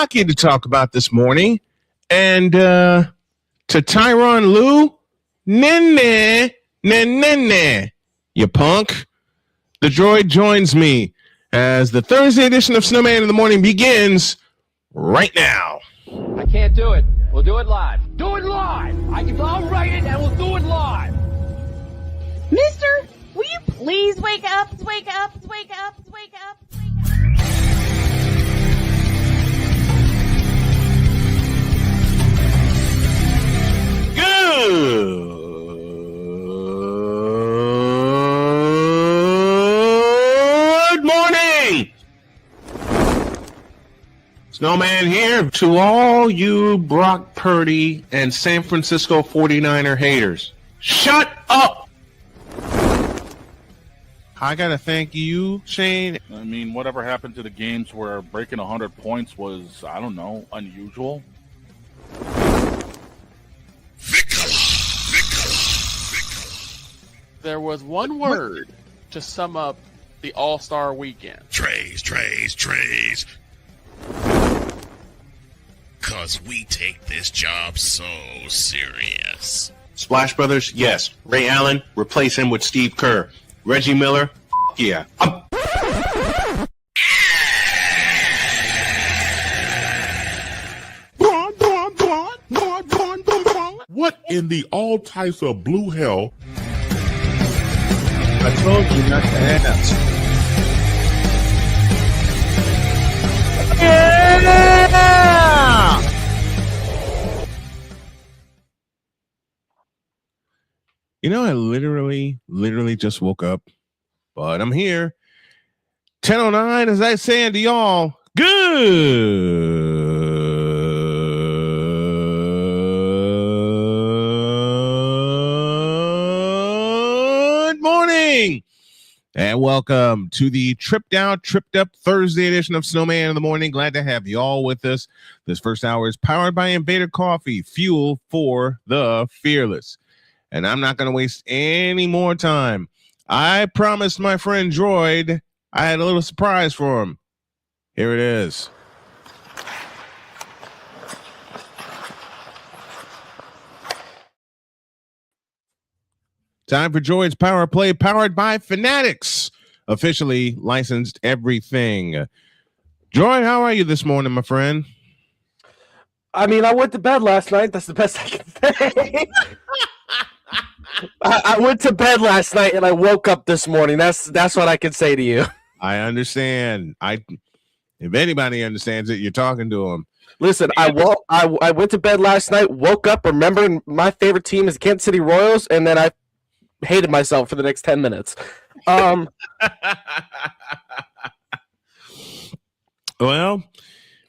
hockey to talk about this morning. And to Tyronn Lue, nah, you punk. The droid joins me as the Thursday edition of Snowman in the Morning begins right now. I can't do it. We'll do it live. Do it live! I'll write it and we'll do it live! Mister, will you please wake up? Wake up, wake up, wake up, wake up. Good morning! Snowman here to all you Brock Purdy and San Francisco 49er haters. Shut up! I gotta thank you, Shane. I mean, whatever happened to the games where breaking 100 points was, I don't know, unusual? There was one word to sum up the All-Star weekend. Trays. Cause we take this job so serious. Splash Brothers, yes. Ray Allen, replace him with Steve Kerr. Reggie Miller, yeah. What in the all types of blue hell? I told you not to ask. Yeah! You know, I literally just woke up, but I'm here. 10:09, as I say to y'all, good morning, and welcome to the tripped up Thursday edition of Snowman in the Morning. Glad to have you all with us. This first hour is powered by Invader Coffee, fuel for the fearless. And I'm not going to waste any more time. I promised my friend Droid I had a little surprise for him. Here it is. Time for Droid's Power Play, powered by Fanatics. Officially licensed everything. Droid, how are you this morning, my friend? I mean, I went to bed last night. That's the best I can say. I went to bed last night and I woke up this morning. That's what I can say to you. I understand. If anybody understands it, you're talking to them. Listen, I went to bed last night, woke up, remembering my favorite team is the Kansas City Royals, and then I hated myself for the next 10 minutes. Well,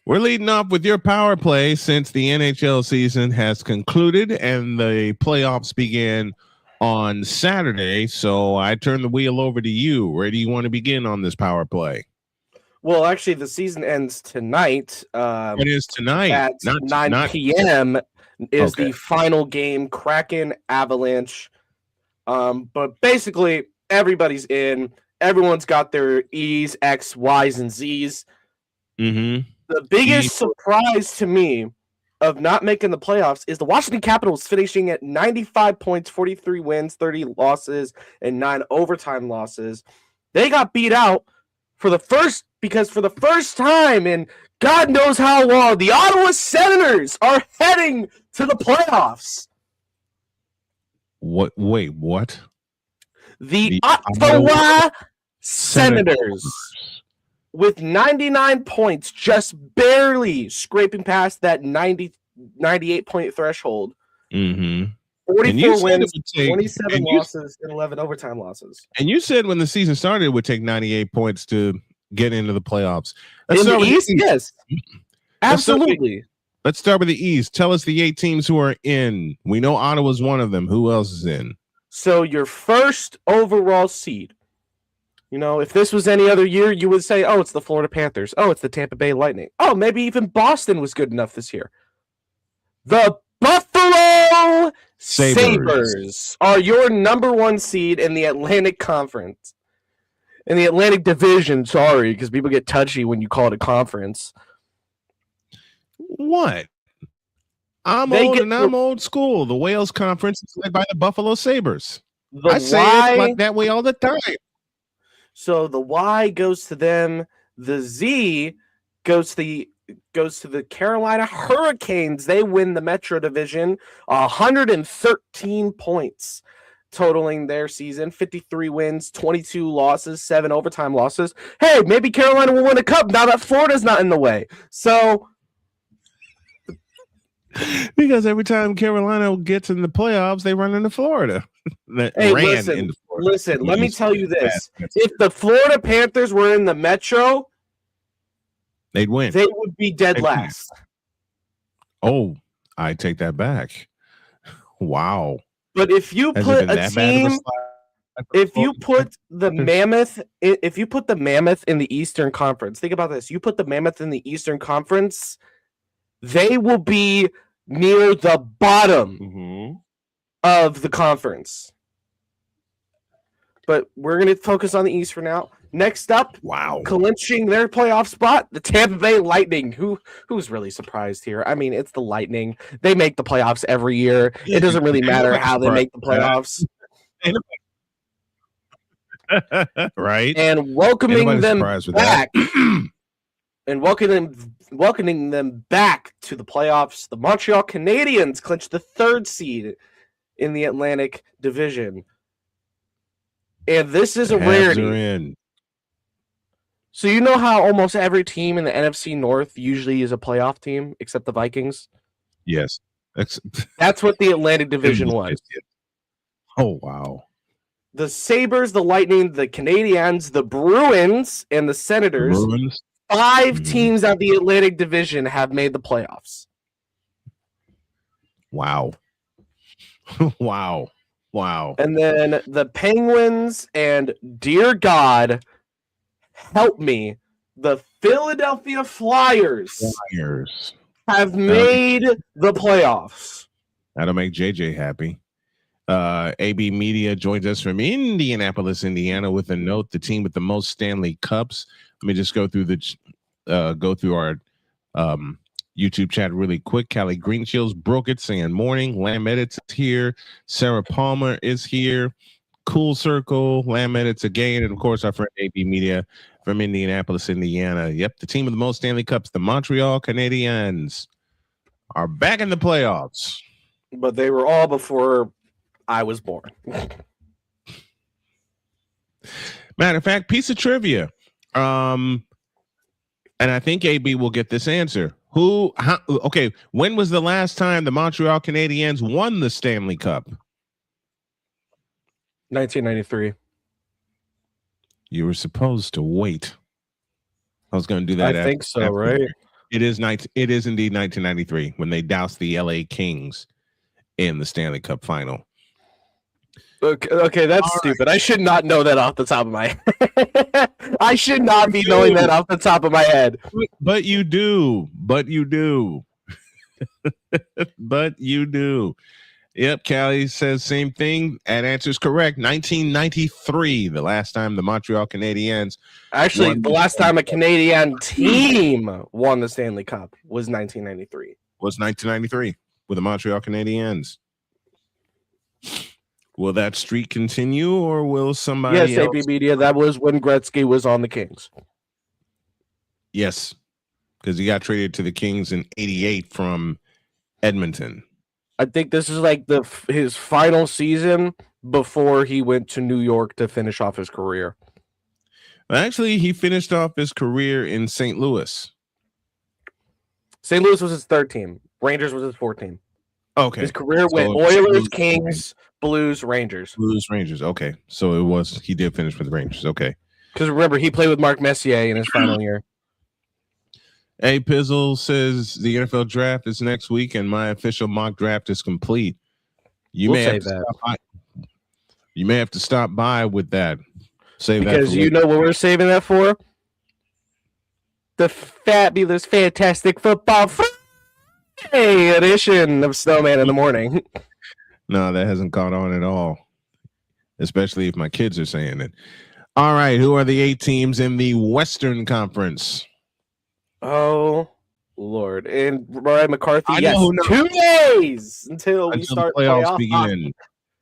we're leading off with your power play since the NHL season has concluded and the playoffs begin on Saturday. So I turn the wheel over to you. Where do you want to begin on this power play? Well, actually, the season ends tonight. It is tonight at 9 p.m. is Okay. the final game, Kraken Avalanche. But basically, everybody's in. Everyone's got their E's, X, Y's, and Z's. Mm-hmm. The biggest surprise to me of not making the playoffs is the Washington Capitals finishing at 95 points, 43 wins, 30 losses, and 9 overtime losses. They got beat out because for the first time in God knows how long, the Ottawa Senators are heading to the playoffs. What? Wait, what? The Ottawa Senators. With 99 points, just barely scraping past that 98-point threshold. Mm-hmm. 44 wins, 27 losses, and 11 overtime losses. And you said when the season started, it would take 98 points to get into the playoffs. In the East, yes. Absolutely. Let's start with the East. Tell us the 8 teams who are in. We know Ottawa's one of them. Who else is in? So your first overall seed. You know, if this was any other year, you would say, oh, it's the Florida Panthers. Oh, it's the Tampa Bay Lightning. Oh, maybe even Boston was good enough this year. The Buffalo Sabres are your number 1 seed in the Atlantic Conference. In the Atlantic Division, sorry, because people get touchy when you call it a conference. What? I'm They old get and I'm old school. The Wales Conference is led by the Buffalo Sabres. The I say Y, it like that way all the time. so the Y goes to them. The Z goes to the Carolina Hurricanes. They win the Metro Division, 113 points, totaling their season. 53 wins, 22 losses, 7 overtime losses. Hey, maybe Carolina will win a cup now that Florida's not in the way. So Because every time Carolina gets in the playoffs, they run into Florida. Hey, listen, let me tell you this. If the Florida Panthers were in the Metro, they'd win. They would be dead They'd last. Oh, I take that back. Wow. But if you put a team, if you put the Mammoth in the Eastern Conference, think about this. You put the Mammoth in the Eastern Conference, they will be near the bottom of the conference. But we're going to focus on the East for now. Next up, clinching their playoff spot, the Tampa Bay Lightning. Who's really surprised here? I mean, it's the Lightning. They make the playoffs every year. It doesn't really matter how they make the playoffs. Right. And welcoming them back and welcoming them back to the playoffs, the Montreal Canadiens clinched the 3rd seed in the Atlantic Division. And this is a rarity. So you know how almost every team in the NFC North usually is a playoff team, except the Vikings? Yes. That's what the Atlantic Division was. Oh, wow. The Sabres, the Lightning, the Canadiens, the Bruins, and the Senators. 5 teams out of the Atlantic Division have made the playoffs. Wow. Wow. Wow. And then the Penguins and, dear God, help me, the Philadelphia Flyers have made the playoffs. That'll make JJ happy. AB Media joins us from Indianapolis, Indiana, with a note: the team with the most Stanley Cups. Let me just go through our YouTube chat really quick. Callie Greenshields broke it, saying morning. Lamb Edits is here. Sarah Palmer is here. Cool Circle, Lamb Edits again, and of course our friend AB Media from Indianapolis, Indiana. Yep, the team with the most Stanley Cups, the Montreal Canadiens, are back in the playoffs. But they were all before I was born. Matter of fact, piece of trivia. And I think AB will get this answer. Okay, when was the last time the Montreal Canadiens won the Stanley Cup? 1993. You were supposed to wait. I was going to do that. I think so, right? It is indeed 1993 when they doused the LA Kings in the Stanley Cup final. Okay, that's stupid. I should not know that off the top of my head. I should not be knowing that off the top of my head. But you do. But you do. But you do. Yep, Callie says same thing. That answer is correct. 1993, the last time the Montreal Canadiens. Actually, the last time a Canadian team won the Stanley Cup was 1993. Was 1993 with the Montreal Canadiens. Will that streak continue, or will somebody else? Yes, AP Media, that was when Gretzky was on the Kings. Yes, because he got traded to the Kings in '88 from Edmonton. I think this is like his final season before he went to New York to finish off his career. Actually, he finished off his career in St. Louis. St. Louis was his 3rd team. Rangers was his 4th team. Okay. His career went Oilers, Kings, Blues, Rangers. Rangers. Okay. So he did finish with the Rangers. Okay. Because remember, he played with Mark Messier in his final year. A Pizzle says the NFL draft is next week and my official mock draft is complete. You may have to stop by with that. Because you know what we're saving that for? The fabulous, fantastic football Friday edition of Snowman in the Morning. No, that hasn't caught on at all. Especially if my kids are saying it. All right, who are the 8 teams in the Western Conference? Oh Lord. And Brian McCarthy, I yes, know who knows. 2 days until we Until start the playoffs playoff begin.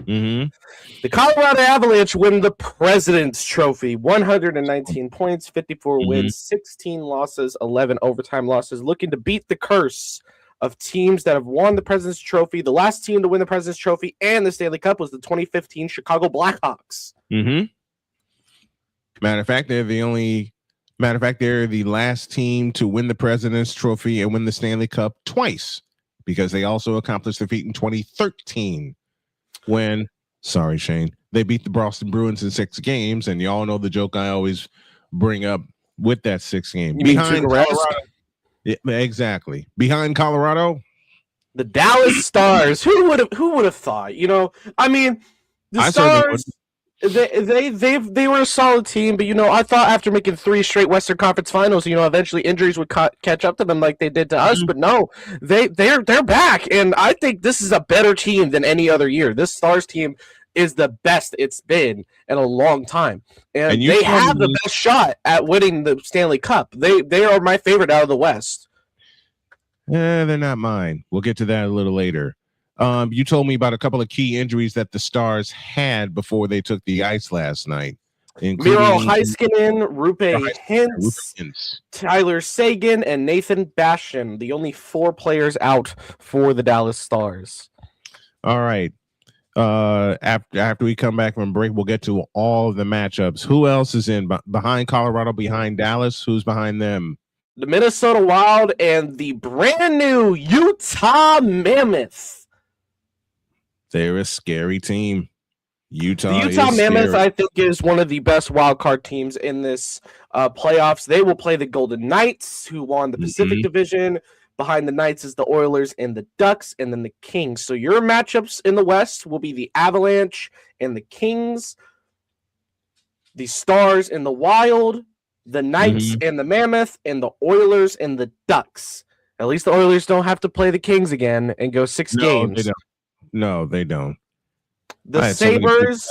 Mm-hmm. The Colorado Avalanche win the President's Trophy. 119 points, 54 wins, 16 losses, 11 overtime losses. Looking to beat the curse of teams that have won the President's Trophy. The last team to win the President's Trophy and the Stanley Cup was the 2015 Chicago Blackhawks. Mm-hmm. Matter of fact, they're the last team to win the President's Trophy and win the Stanley Cup twice, because they also accomplished the feat in 2013 when, sorry, Shane, they beat the Boston Bruins in 6 games, and y'all know the joke I always bring up with that 6 game. Behind Colorado. Yeah, exactly. Behind Colorado, the Dallas Stars. Who would have thought? You know, I mean, the Stars. They were a solid team, but I thought after making 3 straight Western Conference Finals, eventually injuries would catch up to them like they did to us. But no, they're back, and I think this is a better team than any other year. This Stars team is the best it's been in a long time, and they have the best shot at winning the Stanley Cup. They are my favorite out of the West. They're not mine. We'll get to that a little later. You told me about a couple of key injuries that the Stars had before they took the ice last night, including Miro Heiskanen, Rupe Hintz, Tyler Seguin, and Nathan Bastian, the only 4 players out for the Dallas Stars. All right. After we come back from break, we'll get to all of the matchups. Who else is in behind Colorado, behind Dallas? Who's behind them? The Minnesota Wild and the brand new Utah Mammoth. They're a scary team. The Utah Mammoth, scary. I think, is one of the best wild card teams in this playoffs. They will play the Golden Knights, who won the Pacific Division. Behind the Knights is the Oilers and the Ducks, and then the Kings. So your matchups in the West will be the Avalanche and the Kings, the Stars and the Wild, the Knights and the Mammoth, and the Oilers and the Ducks. At least the Oilers don't have to play the Kings again and go 6 games. They don't. No, they don't. The Sabres.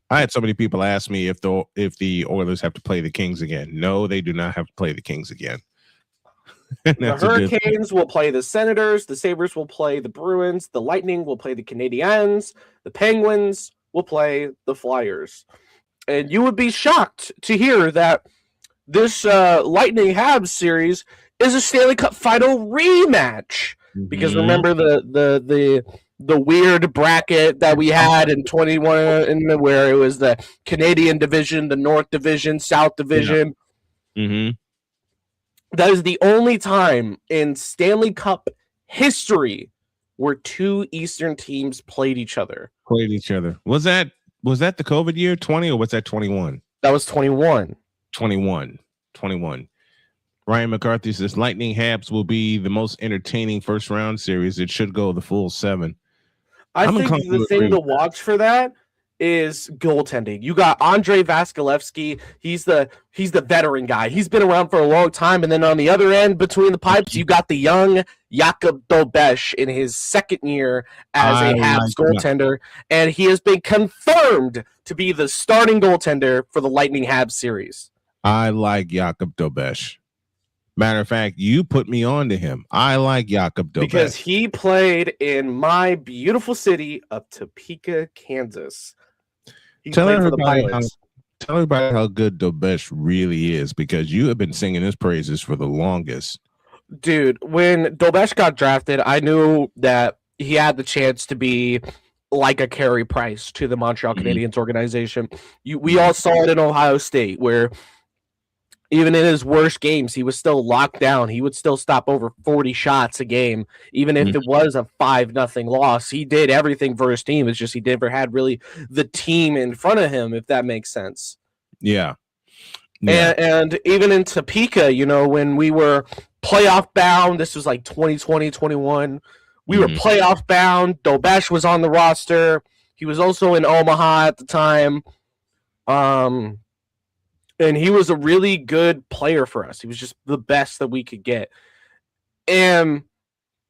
I had so many people ask me if the Oilers have to play the Kings again. No, they do not have to play the Kings again. The Hurricanes will play the Senators. The Sabres will play the Bruins. The Lightning will play the Canadiens. The Penguins will play the Flyers. And you would be shocked to hear that this Lightning Habs series is a Stanley Cup final rematch. Because remember the weird bracket that we had in 21 where it was the Canadian division, the North division, South division. That is the only time in Stanley Cup history where 2 Eastern teams played each other. Was that the COVID year 20 or was that 21? That was 21. 21. Ryan McCarthy says Lightning Habs will be the most entertaining first round series. It should go the full 7. I think the thing to watch for that is goaltending. You got Andrei Vasilevsky. He's the veteran guy. He's been around for a long time. And then on the other end, between the pipes, you got the young Jakub Dobeš in his 2nd year as a Habs goaltender. And he has been confirmed to be the starting goaltender for the Lightning Habs series. I like Jakub Dobeš. Matter of fact, you put me on to him. I like Jakub Dobeš. Because he played in my beautiful city of Topeka, Kansas. Tell everybody how good Dobeš really is, because you have been singing his praises for the longest. Dude, when Dobeš got drafted, I knew that he had the chance to be like a Carey Price to the Montreal Canadiens organization. We all saw it in Ohio State, where even in his worst games, he was still locked down. He would still stop over 40 shots a game, even if it was a 5-0 loss. He did everything for his team. It's just he never had really the team in front of him, if that makes sense. Yeah. And even in Topeka, when we were playoff bound, this was like 2020, 21. We were playoff bound. Dobeš was on the roster. He was also in Omaha at the time. And he was a really good player for us. He was just the best that we could get. And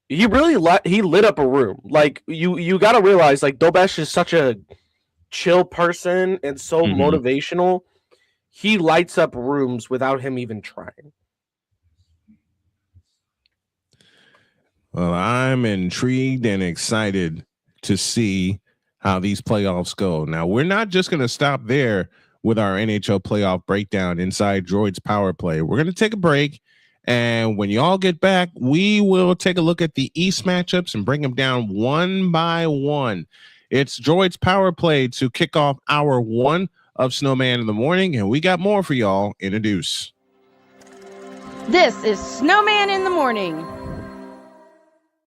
he really lit up a room. Like, you got to realize, like, Dobeš is such a chill person and so motivational. He lights up rooms without him even trying. Well, I'm intrigued and excited to see how these playoffs go. Now, we're not just going to stop there with our NHL playoff breakdown inside Droid's Power Play. We're going to take a break, and when you all get back, we will take a look at the East matchups and break them down one by one. It's Droid's Power Play to kick off hour one of Snowman in the Morning, and we got more for y'all in a deuce. This is Snowman in the Morning.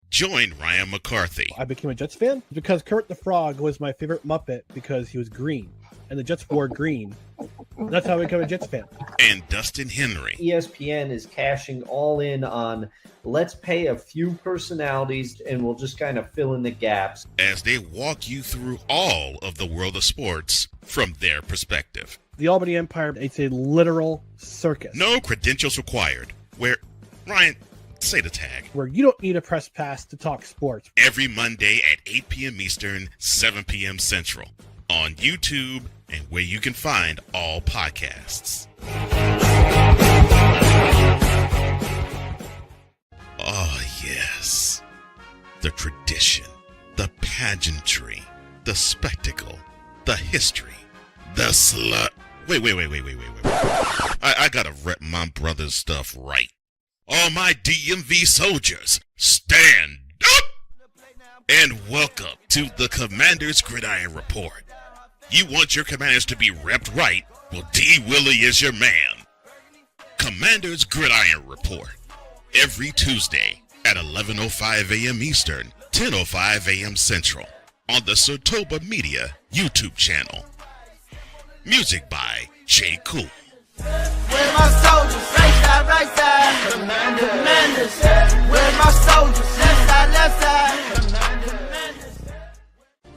Join Ryan McCarthy I became a Jets fan because Kermit the Frog was my favorite Muppet because he was green, and the Jets wore green. That's how I became a Jets fan. and Dustin Henry ESPN is cashing all in on let's pay a few personalities and we'll just kind of fill in the gaps. as they walk you through all of the world of sports from their perspective. The Albany Empire, it's a literal circus. No credentials required. Where, Ryan, say the tag. Where you don't need a press pass to talk sports. Every Monday at 8 p.m. Eastern, 7 p.m. Central. On YouTube and where you can find all podcasts. Oh, yes. The tradition, the pageantry, the spectacle, the history, the slut. Wait. I gotta rep my brother's stuff right. All my DMV soldiers, stand up! And welcome to the Commander's Gridiron Report. You want your commanders to be repped right? Well, D. Willie is your man. Commander's Gridiron Report. Every Tuesday at 11:05 a.m. Eastern, 10:05 a.m. Central. On the Sotoba Media YouTube channel. Music by J. Cool. Where's my soldiers? Right side. Commanders. Where's my soldiers? Left side.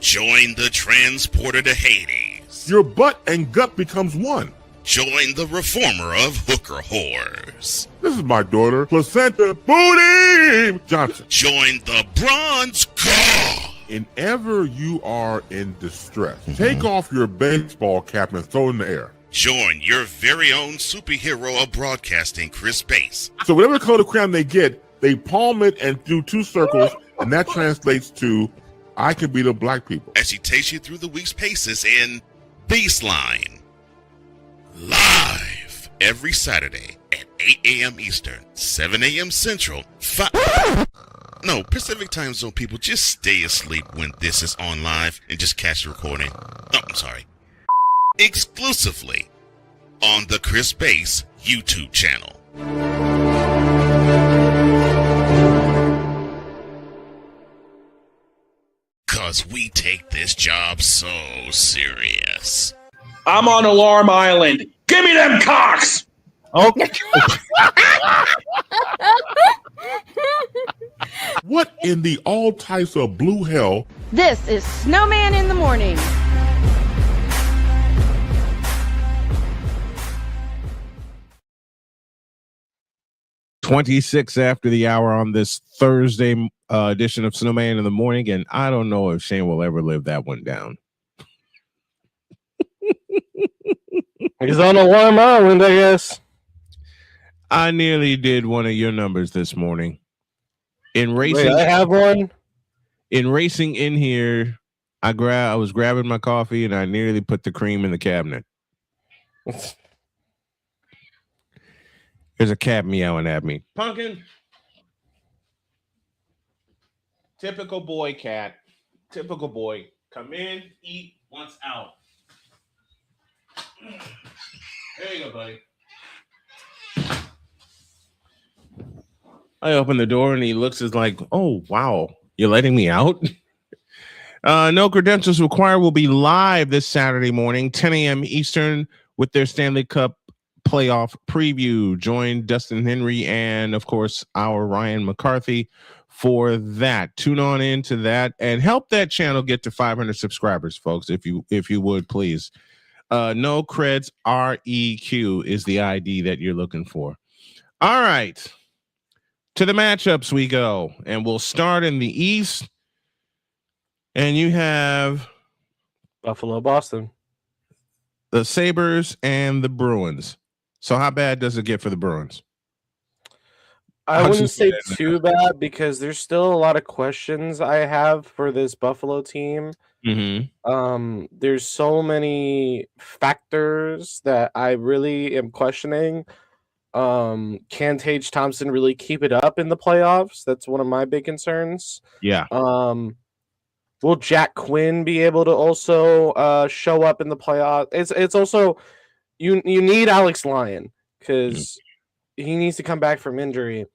Join the transporter to Hades. Your butt and gut becomes one. Join the reformer of hooker whores. This is my daughter, Placenta Booty Johnson. Join the bronze god. Whenever you are in distress, take off your baseball cap and throw it in the air. Join your very own superhero of broadcasting, Chris Bass. So whatever color crayon they get, they palm it and do two circles, and that translates to, I can beat up black people. As he takes you through the week's paces in Baseline. Live every Saturday at 8 a.m. Eastern, 7 a.m. Central, Pacific Time Zone people, just stay asleep when this is on live and just catch the recording. Oh, I'm sorry. Exclusively on the Chris Bass YouTube channel. Cause we take this job so serious. I'm on Alarm Island. Give me them cocks! Okay. What in the all types of blue hell? This is Snowman in the Morning. $26 after the hour on this Thursday edition of Snowman in the Morning, and I don't know if Shane will ever live that one down. He's on Alarm Island, I guess. I nearly did one of your numbers this morning. In racing, Wait, I have one. In racing in here, I was grabbing my coffee and I nearly put the cream in the cabinet. There's a cat meowing at me. Pumpkin. Typical boy cat. Typical boy. Come in, eat, once out. There you go, buddy. I open the door and he looks as like, oh, wow, you're letting me out? No credentials required will be live this Saturday morning, 10 a.m. Eastern, with their Stanley Cup playoff preview. Join Dustin Henry and, of course, our Ryan McCarthy for that. Tune on into that and help that channel get to 500 subscribers, folks, if you would, please. No creds, REQ is the ID that you're looking for. All right. To the matchups we go, and we'll start in the East. And you have Buffalo, Boston, the Sabres and the Bruins. So how bad does it get for the Bruins? I wouldn't say too bad because there's still a lot of questions I have for this Buffalo team. There's so many factors that I really am questioning. Can Tage Thompson really keep it up in the playoffs? That's one of my big concerns. Yeah. Will Jack Quinn be able to also show up in the playoffs? It's also you need Alex Lyon because he needs to come back from injury.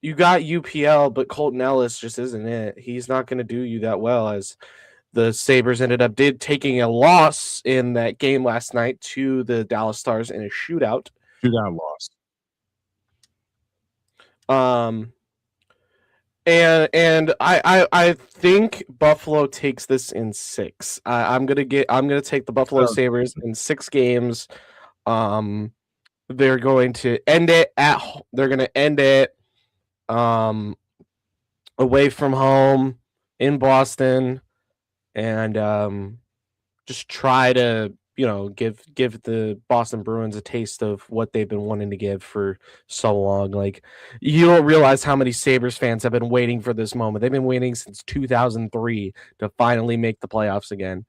You got UPL, but Colton Ellis just isn't it. He's not going to do you that well, as the Sabres ended up taking a loss in that game last night to the Dallas Stars in a shootout. Shootout loss. And I think Buffalo takes this in 6. I'm gonna take the Buffalo Sabres in 6 games. They're going to end it away from home in Boston, and just try to give the Boston Bruins a taste of what they've been wanting to give for so long. Like, you don't realize how many Sabres fans have been waiting for this moment. They've been waiting since 2003 to finally make the playoffs again.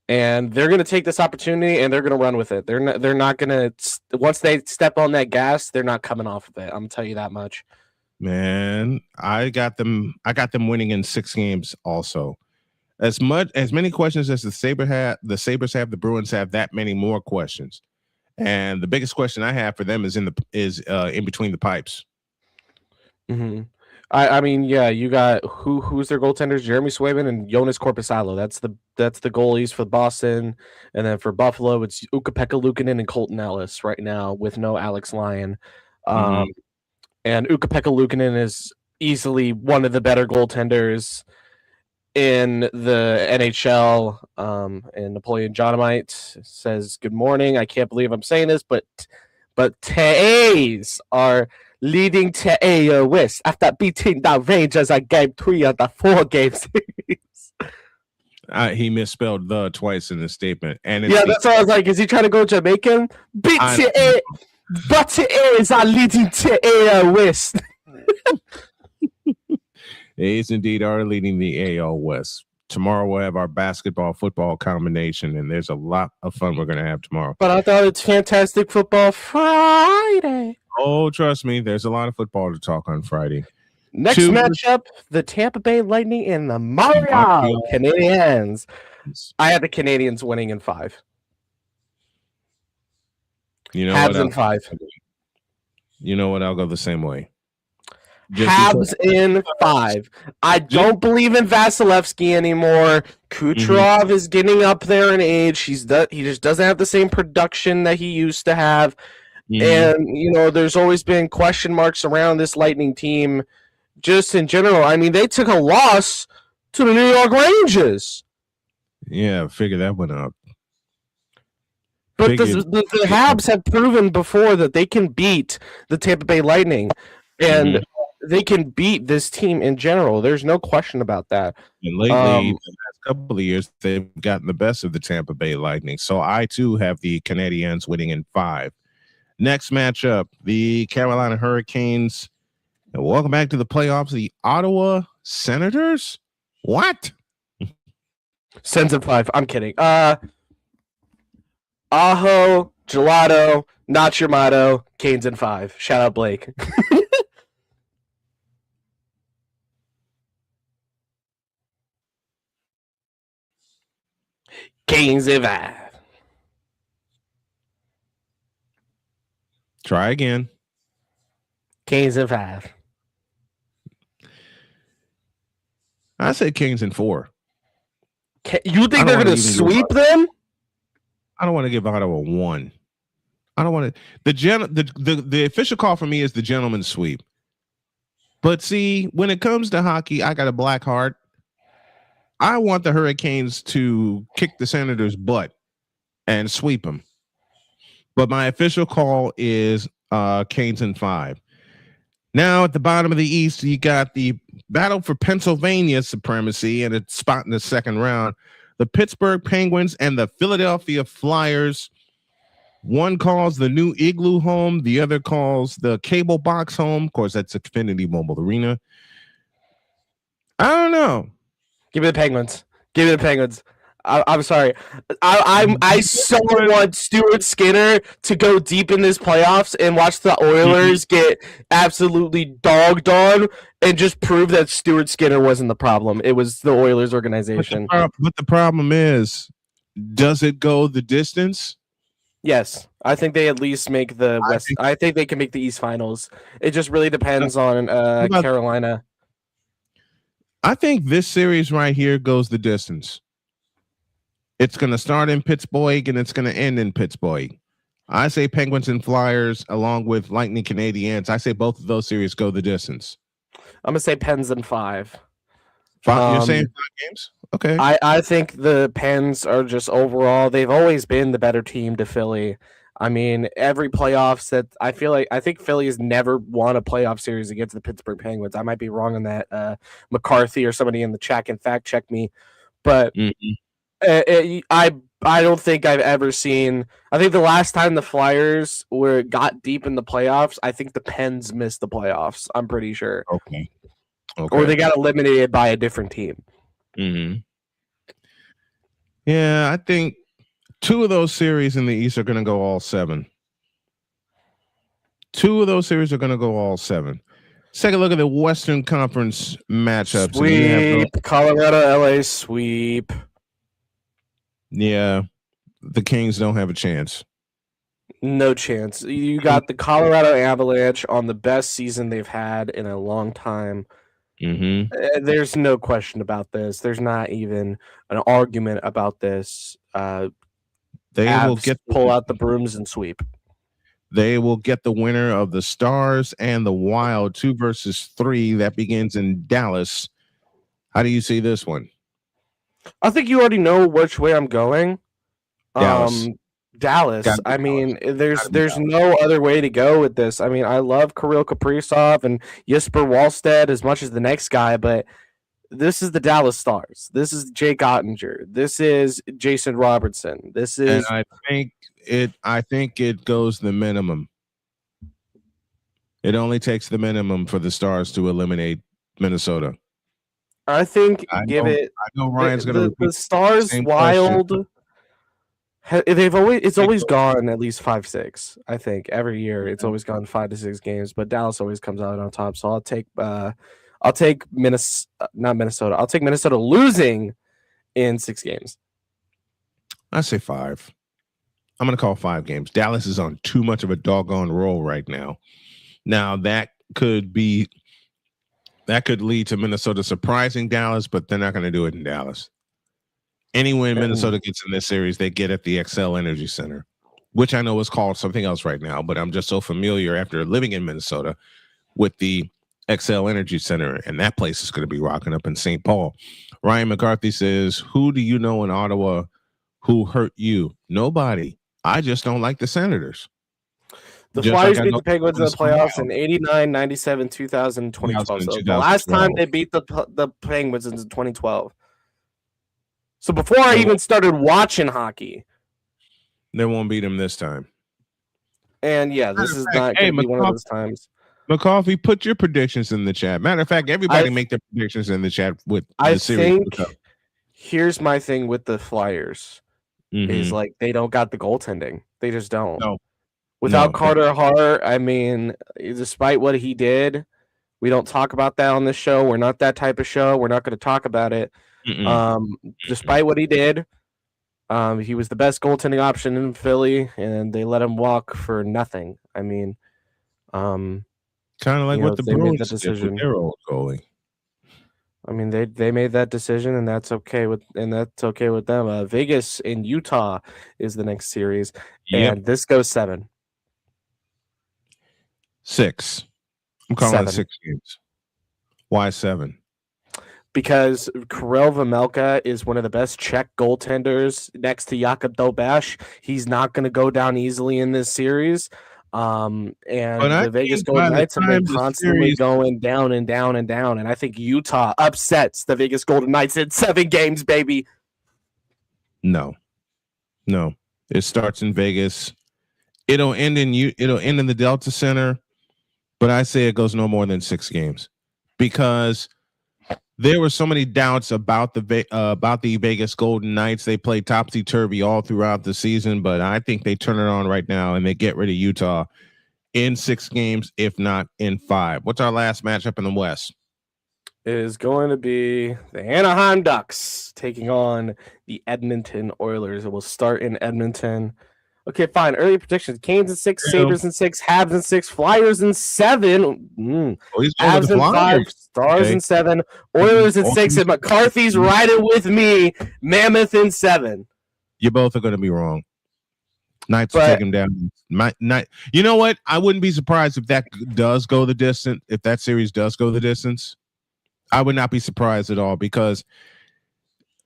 And they're going to take this opportunity and they're going to run with it. They're not going to, once they step on that gas, they're not coming off of it. I'm going to tell you that much. Man, I got them winning in 6 games also. As many questions as the Sabres have, the Bruins have that many more questions. And the biggest question I have for them is in between the pipes. I mean, yeah, you got who's their goaltenders? Jeremy Swayman and Jonas Korpisalo. That's the goalies for Boston, and then for Buffalo, it's Ukko-Pekka Luukkonen and Colton Ellis right now with no Alex Lyon. And Ukko-Pekka Luukkonen is easily one of the better goaltenders in the NHL. And Napoleon Jonomite says, "Good morning. I can't believe I'm saying this, but Tays are leading to AO West after beating the Rangers at Game 3 of the 4-game series." He misspelled "the" twice in the statement, and that's why I was like, "Is he trying to go Jamaican?" But Tays are leading to AO West. A's indeed are leading the AL West. Tomorrow we'll have our basketball-football combination, and there's a lot of fun we're going to have tomorrow. But I thought it's Fantastic Football Friday. Oh, trust me, there's a lot of football to talk on Friday. Next matchup, the Tampa Bay Lightning and the Montreal Canadiens. I had the Canadiens winning in 5. Habs in 5. You know what? I'll go the same way. Habs in 5. I don't believe in Vasilevsky anymore. Kucherov is getting up there in age. He just doesn't have the same production that he used to have. And, there's always been question marks around this Lightning team just in general. I mean, they took a loss to the New York Rangers. Yeah, figure that one out. But the Habs have proven before that they can beat the Tampa Bay Lightning. And they can beat this team in general. There's no question about that. And lately, the last couple of years, they've gotten the best of the Tampa Bay Lightning. So I, too, have the Canadiens winning in 5. Next matchup, the Carolina Hurricanes. And welcome back to the playoffs. The Ottawa Senators? What? Sens in 5. I'm kidding. Aho, Gelato, not your motto. Canes in 5. Shout out Blake. Canes in 5. Try again. Canes in 5. I said Kings in 4. You think they're going to sweep them? I don't want to give Ottawa 1. I don't want to. The official call for me is the gentleman's sweep. But see, when it comes to hockey, I got a black heart. I want the Hurricanes to kick the Senators' butt and sweep them. But my official call is Canes in 5. Now, at the bottom of the East, you got the battle for Pennsylvania supremacy and a spot in the second round. The Pittsburgh Penguins and the Philadelphia Flyers. One calls the new Igloo home. The other calls the cable box home. Of course, that's Xfinity Mobile Arena. I don't know. Give me the Penguins. Give me the Penguins. I'm sorry. I so want Stuart Skinner to go deep in this playoffs and watch the Oilers get absolutely dogged on and just prove that Stuart Skinner wasn't the problem. It was the Oilers organization. But the problem is, does it go the distance? Yes, I think they at least make the West. I think they can make the East Finals. It just really depends on Carolina. I think this series right here goes the distance. It's going to start in Pittsburgh and it's going to end in Pittsburgh. I say Penguins and Flyers along with Lightning Canadiens. I say both of those series go the distance. I'm going to say Pens in 5. You're saying 5 games? Okay. I think the Pens are just overall, they've always been the better team to Philly. I mean, every playoffs that I think Philly has never won a playoff series against the Pittsburgh Penguins. I might be wrong on that. McCarthy or somebody in the chat can fact check me. But I don't think I've ever seen. I think the last time the Flyers got deep in the playoffs, I think the Pens missed the playoffs. I'm pretty sure. Okay. Or they got eliminated by a different team. Mm-hmm. Yeah, I think 2 of those series in the East are going to go all 7. 2 of those series are going to go all 7. Let's take a look at the Western Conference matchups. Sweep. Colorado, LA sweep. Yeah, the Kings don't have a chance. No chance. You got the Colorado Avalanche on the best season they've had in a long time. Mm-hmm. There's no question about this. There's not even an argument about this. They will pull out the brooms and sweep. They will get the winner of the Stars and the Wild 2 versus 3. That begins in Dallas. How do you see this one? I think you already know which way I'm going. Dallas. Dallas. I mean, there's no other way to go with this. I mean, I love Kirill Kaprizov and Jesper Wallstedt as much as the next guy, but this is the Dallas Stars. This is Jake Ottinger. This is Jason Robertson. This is. And I think it goes the minimum. It only takes the minimum for the Stars to eliminate Minnesota. I think I know Ryan's going to the Stars Wild. It's always gone at least 5-6. I think every year it's always gone 5 to 6 games, but Dallas always comes out on top. So I'll take Minnesota. I'll take Minnesota losing in 6 games. I say 5. I'm going to call 5 games. Dallas is on too much of a doggone roll right now. Now that could lead to Minnesota surprising Dallas, but they're not going to do it in Dallas. Any win Minnesota gets in this series, they get at the XL Energy Center, which I know is called something else right now, but I'm just so familiar after living in Minnesota with the XL Energy Center, and that place is going to be rocking up in St. Paul. Ryan McCarthy says, who do you know in Ottawa who hurt you? Nobody. I just don't like the Senators. The Flyers beat the Penguins in the playoffs in 89, 97, 2000, 2012. So the last time they beat the Penguins is in 2012. So before I even started watching hockey. They won't beat him this time. And yeah, this is not going to be one of those times. McCarthy, put your predictions in the chat. Matter of fact, everybody make their predictions in the chat with the series. I think here's my thing with the Flyers is like they don't got the goaltending. They just don't. No. Without Carter Hart, I mean, despite what he did, we don't talk about that on this show. We're not that type of show. We're not going to talk about it. Despite what he did, he was the best goaltending option in Philly, and they let him walk for nothing. I mean, kind of like what the Bruins did with their old goalie. I mean, they made that decision, and that's okay with them. Vegas and Utah is the next series, and this goes 7. 6. I'm calling it 6 games. Why 7? Because Karel Vejmelka is one of the best Czech goaltenders next to Jakub Dobeš. He's not going to go down easily in this series. And the Vegas Golden Knights have been constantly going down and down and down. And I think Utah upsets the Vegas Golden Knights in 7 games, baby. No. It starts in Vegas. It'll end in the Delta Center, but I say it goes no more than 6 games because there were so many doubts about the Vegas Golden Knights. They played topsy-turvy all throughout the season, but I think they turn it on right now and they get rid of Utah in 6 games, if not in 5. What's our last matchup in the West? It is going to be the Anaheim Ducks taking on the Edmonton Oilers. It will start in Edmonton. Okay, fine. Early predictions: Canes in 6, Sabres in 6, Habs in 6, Flyers in 7. Habs in 5, Stars in 7, Oilers in 6, and McCarthy's riding with me. Mammoth in 7. You both are going to be wrong. Knights will take them down. You know what? I wouldn't be surprised if that does go the distance. If that series does go the distance, I would not be surprised at all because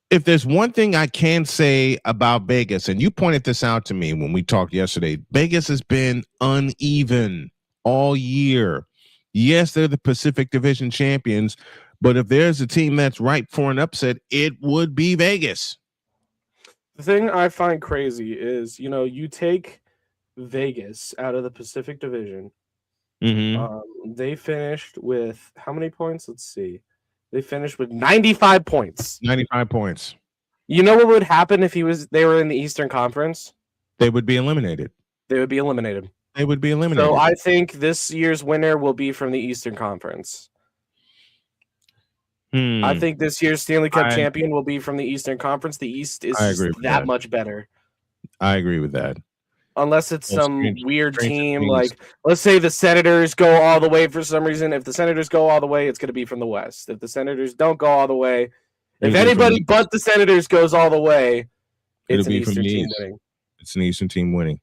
if there's one thing I can say about Vegas, and you pointed this out to me when we talked yesterday, Vegas has been uneven all year. Yes, they're the Pacific Division champions, but if there's a team that's ripe for an upset, it would be Vegas. The thing I find crazy is, you take Vegas out of the Pacific Division. They finished with how many points? Let's see. They finished with 95 points. 95 points. You know what would happen if they were in the Eastern Conference? They would be eliminated. They would be eliminated. So I think this year's winner will be from the Eastern Conference. I think this year's Stanley Cup champion will be from the Eastern Conference. The East is that much better. I agree with that. Unless it's some weird team, like let's say the Senators go all the way for some reason. If the Senators go all the way, it's going to be from the West. If the Senators don't go all the way, if anybody but the Senators goes all the way, it's an Eastern team winning. It's an Eastern team winning.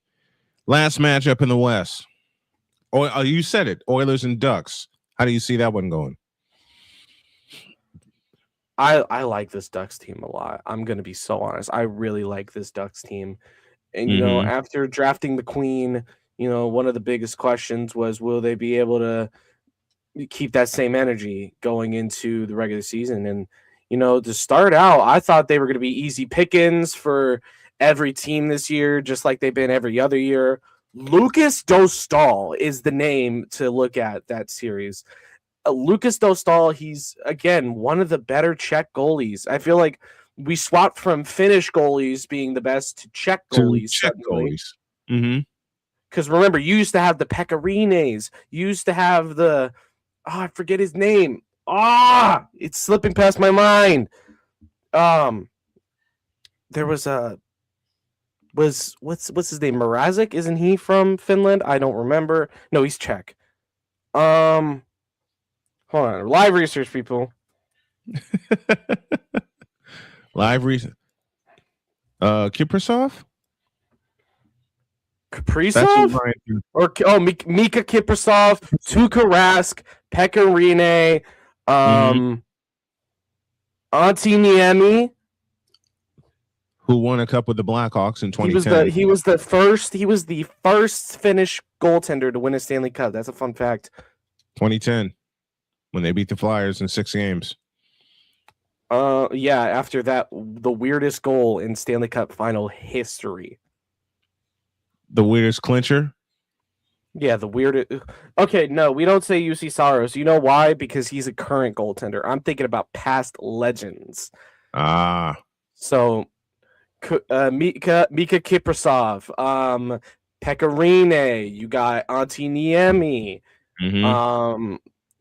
Last matchup in the West. Oh, you said it. Oilers and Ducks. How do you see that one going? I like this Ducks team a lot. I'm going to be so honest. I really like this Ducks team. And, after drafting the Queen, one of the biggest questions was, will they be able to keep that same energy going into the regular season? And, to start out, I thought they were going to be easy pickings for every team this year, just like they've been every other year. Lucas Dostal is the name to look at that series. Lucas Dostal, he's, again, one of the better Czech goalies. I feel like we swapped from Finnish goalies being the best to Czech goalies. Because remember, you used to have the Pecorines. You used to have the... I forget his name. It's slipping past my mind. There was a... what's his name? Mrazek? Isn't he from Finland? I don't remember. No, he's Czech. Hold on. Live research, people. Live reason. Kiprasov? Kaprizov? Mika Kiprasov, Tuukka Rask, Pecorine, Antti Niemi. Who won a cup with the Blackhawks in 2010. He was the first Finnish goaltender to win a Stanley Cup. That's a fun fact. 2010, when they beat the Flyers in 6 games. After that, the weirdest goal in Stanley Cup final history. The weirdest clincher? Yeah, the weirdest. Okay, no, we don't say UC Saros. You know why? Because he's a current goaltender. I'm thinking about past legends. So, Mika Kiprasov, Pecorine, you got Antti Niemi,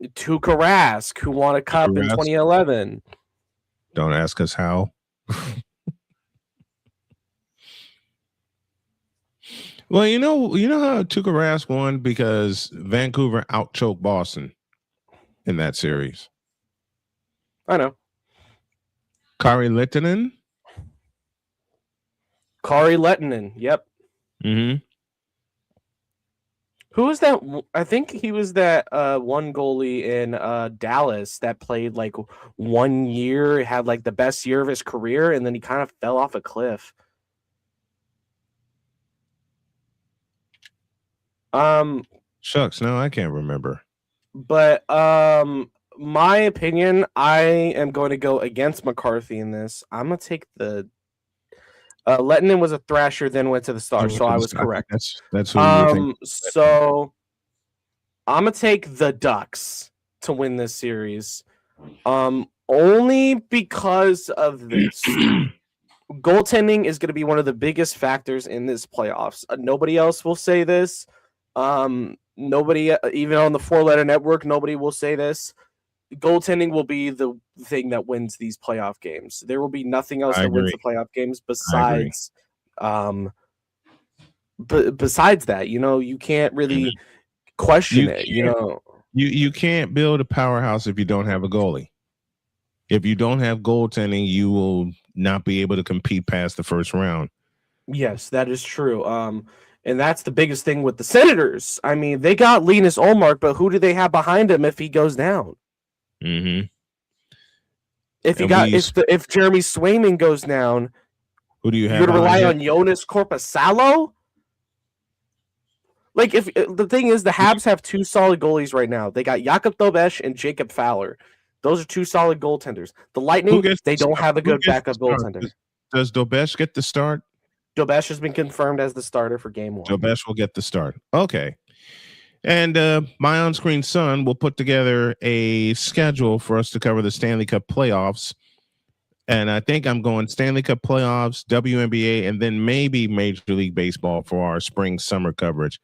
Tuukka Rask, who won a cup in 2011. Don't ask us how. Well, you know how Tuukka Rask won because Vancouver outchoked Boston in that series. I know. Kari Lehtinen. Yep. Who was that? I think he was that one goalie in Dallas that played like 1 year, had like the best year of his career, and then he kind of fell off a cliff. Shucks, no, I can't remember. But my opinion, I am going to go against McCarthy in this. I'm gonna take the Lettinen was a Thrasher, then went to the Stars, so I was correct. That's who you think. So I'm gonna take the Ducks to win this series, only because of this. Goaltending is going to be one of the biggest factors in this playoffs. Nobody else will say this. Nobody, even on the 4-letter network, nobody will say this. Goaltending will be the thing that wins these playoff games. There will be nothing else that wins the playoff games besides, besides that. You can't really question it. You can't build a powerhouse if you don't have a goalie. If you don't have goaltending, you will not be able to compete past the first round. Yes, that is true. And that's the biggest thing with the Senators. I mean, they got Linus Ullmark, but who do they have behind him if he goes down? Mm-hmm. If Jeremy Swayman goes down, who do you have? You're going to rely on Jonas Korpisalo? Like, if the thing is, the Habs have 2 solid goalies right now. They got Jakub Dobesh and Jacob Fowler. Those are 2 solid goaltenders. The Lightning, they don't have a good backup goaltender. Does Dobesh get the start? Dobesh has been confirmed as the starter for game 1. Dobesh will get the start. Okay. And my on-screen son will put together a schedule for us to cover the Stanley Cup playoffs. And I think I'm going Stanley Cup playoffs, WNBA, and then maybe Major League Baseball for our spring-summer coverage.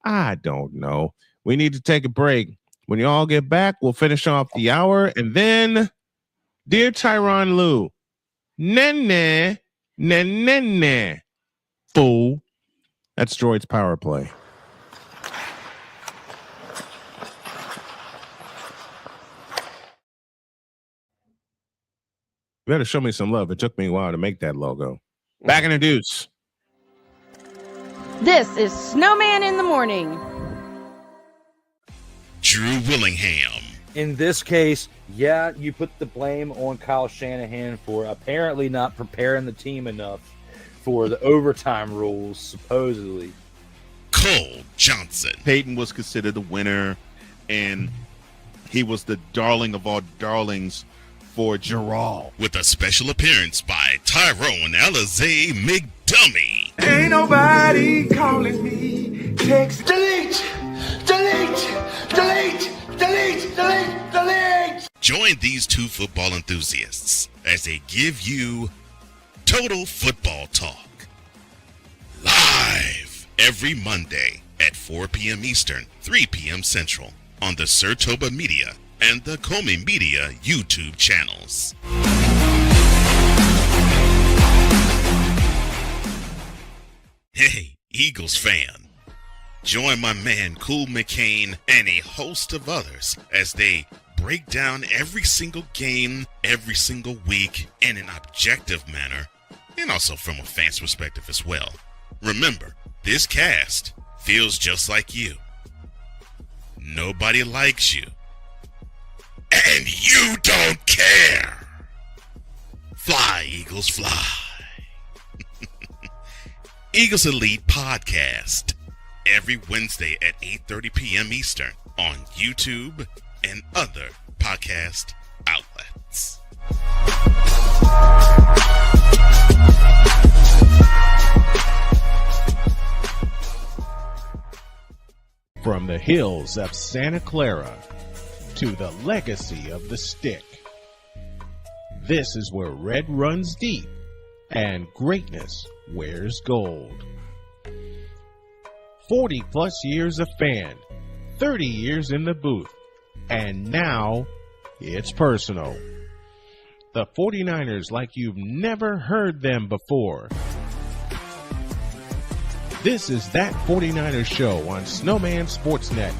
I don't know. We need to take a break. When you all get back, we'll finish off the hour. And then, dear Tyronn Lue, nah, fool. That's Droid's power play. You better show me some love. It took me a while to make that logo. Back in the deuce. This is Snowman in the Morning. Drew Willingham. In this case, yeah, you put the blame on Kyle Shanahan for apparently not preparing the team enough for the overtime rules, supposedly. Cole Johnson. Peyton was considered the winner, and he was the darling of all darlings for Gerald. With a special appearance by Tyrone Alizé McDummy. Ain't nobody calling me. Text delete. Join these 2 football enthusiasts as they give you Total Football Talk. Live every Monday at 4 p.m. Eastern, 3 p.m. Central on the Sertoba Media and the Comey Media YouTube channels. Hey, Eagles fan. Join my man Cool McCain and a host of others as they break down every single game, every single week in an objective manner, and also from a fan's perspective as well. Remember, this cast feels just like you. Nobody likes you. And you don't care. Fly, Eagles, fly. Eagles Elite Podcast. Every Wednesday at 8:30 p.m. Eastern on YouTube and other podcast outlets. From the hills of Santa Clara to the legacy of the stick, this is where red runs deep and greatness wears gold. 40 plus years of fan, 30 years in the booth, and now it's personal. The 49ers like you've never heard them before. This is That 49ers Show on Snowman Sportsnet.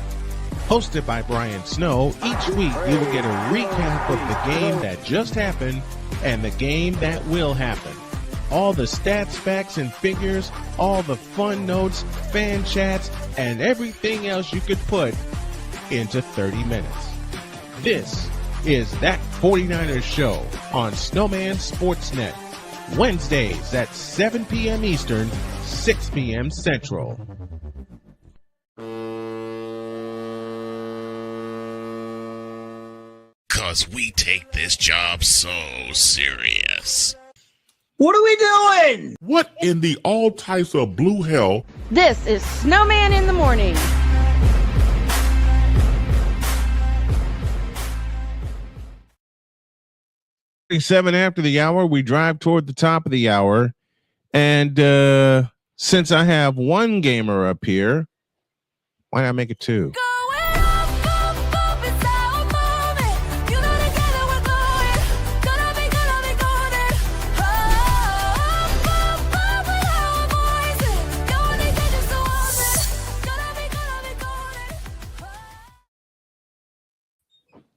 Hosted by Brian Snow, each week you will get a recap of the game that just happened and the game that will happen. All the stats, facts, and figures, all the fun notes, fan chats, and everything else you could put into 30 minutes. This is That 49ers Show on Snowman Sportsnet. Wednesdays at 7 p.m. Eastern, 6 p.m. Central. Cause we take this job so serious. What are we doing? What in the all types of blue hell? This is Snowman in the Morning. Seven after the hour, we drive toward the top of the hour. And since I have one gamer up here, why not make it two?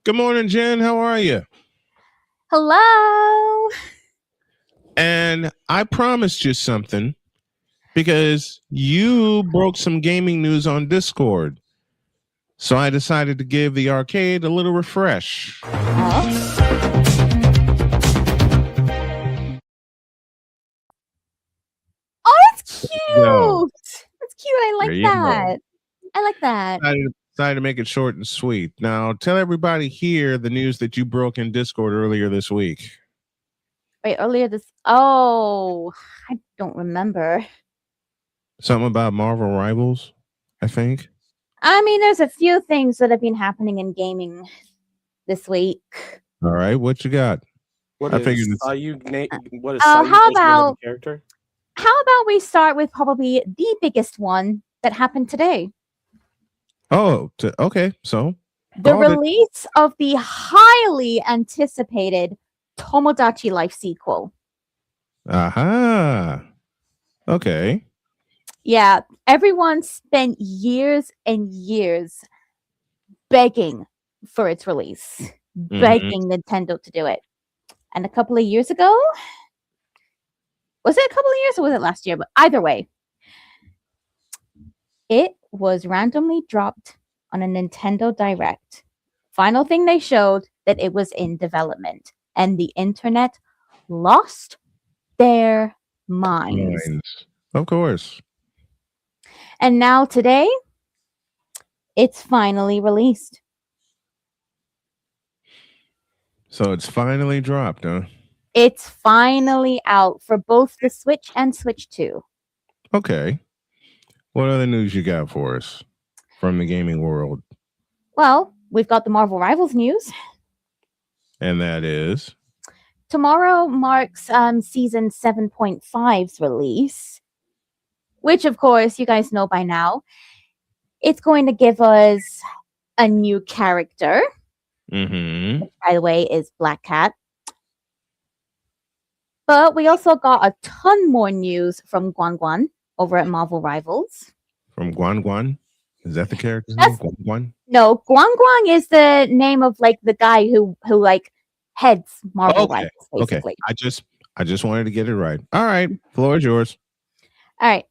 Good morning, Jen. How are you? Hello. And I promised you something because you broke some gaming news on Discord. So I decided to give the arcade a little refresh. Oh, that's cute. Go. That's cute. I There like you that. I like that. Decided to make it short and sweet. Now, tell everybody here the news that you broke in Discord earlier this week. Wait, earlier this. Oh, I don't remember. Something about Marvel Rivals, I think. I mean, there's a few things that have been happening in gaming this week. All right, what you got? What I is figured it's- what is how about character? How about we start with probably the biggest one that happened today? Oh, okay. So The called it. release of the highly anticipated Tomodachi Life sequel. Aha. Okay. Yeah, everyone spent years and years begging for its release, begging Nintendo to do it. And a couple of years ago, was it a couple of years or was it last year? But either way, it was randomly dropped on a Nintendo Direct. Final thing they showed that it was in development, and the internet lost their minds. Of course. And now today, it's finally released. So it's finally dropped, huh? It's finally out for both the Switch and Switch 2. Okay. What other news you got for us from the gaming world? Well, we've got the Marvel Rivals news. And that is? Tomorrow marks season 7.5's release, which, of course, you guys know by now. It's going to give us a new character, Mm-hmm. which, by the way, is Black Cat. But we also got a ton more news from Guan Guan over at Marvel Rivals. From Guan Guan? Is that the character's name? Guan Guan? No, Guan Guan is the name of like the guy who like heads Marvel Rivals, basically. Okay. I just wanted to get it right. All right. Floor is yours. All right.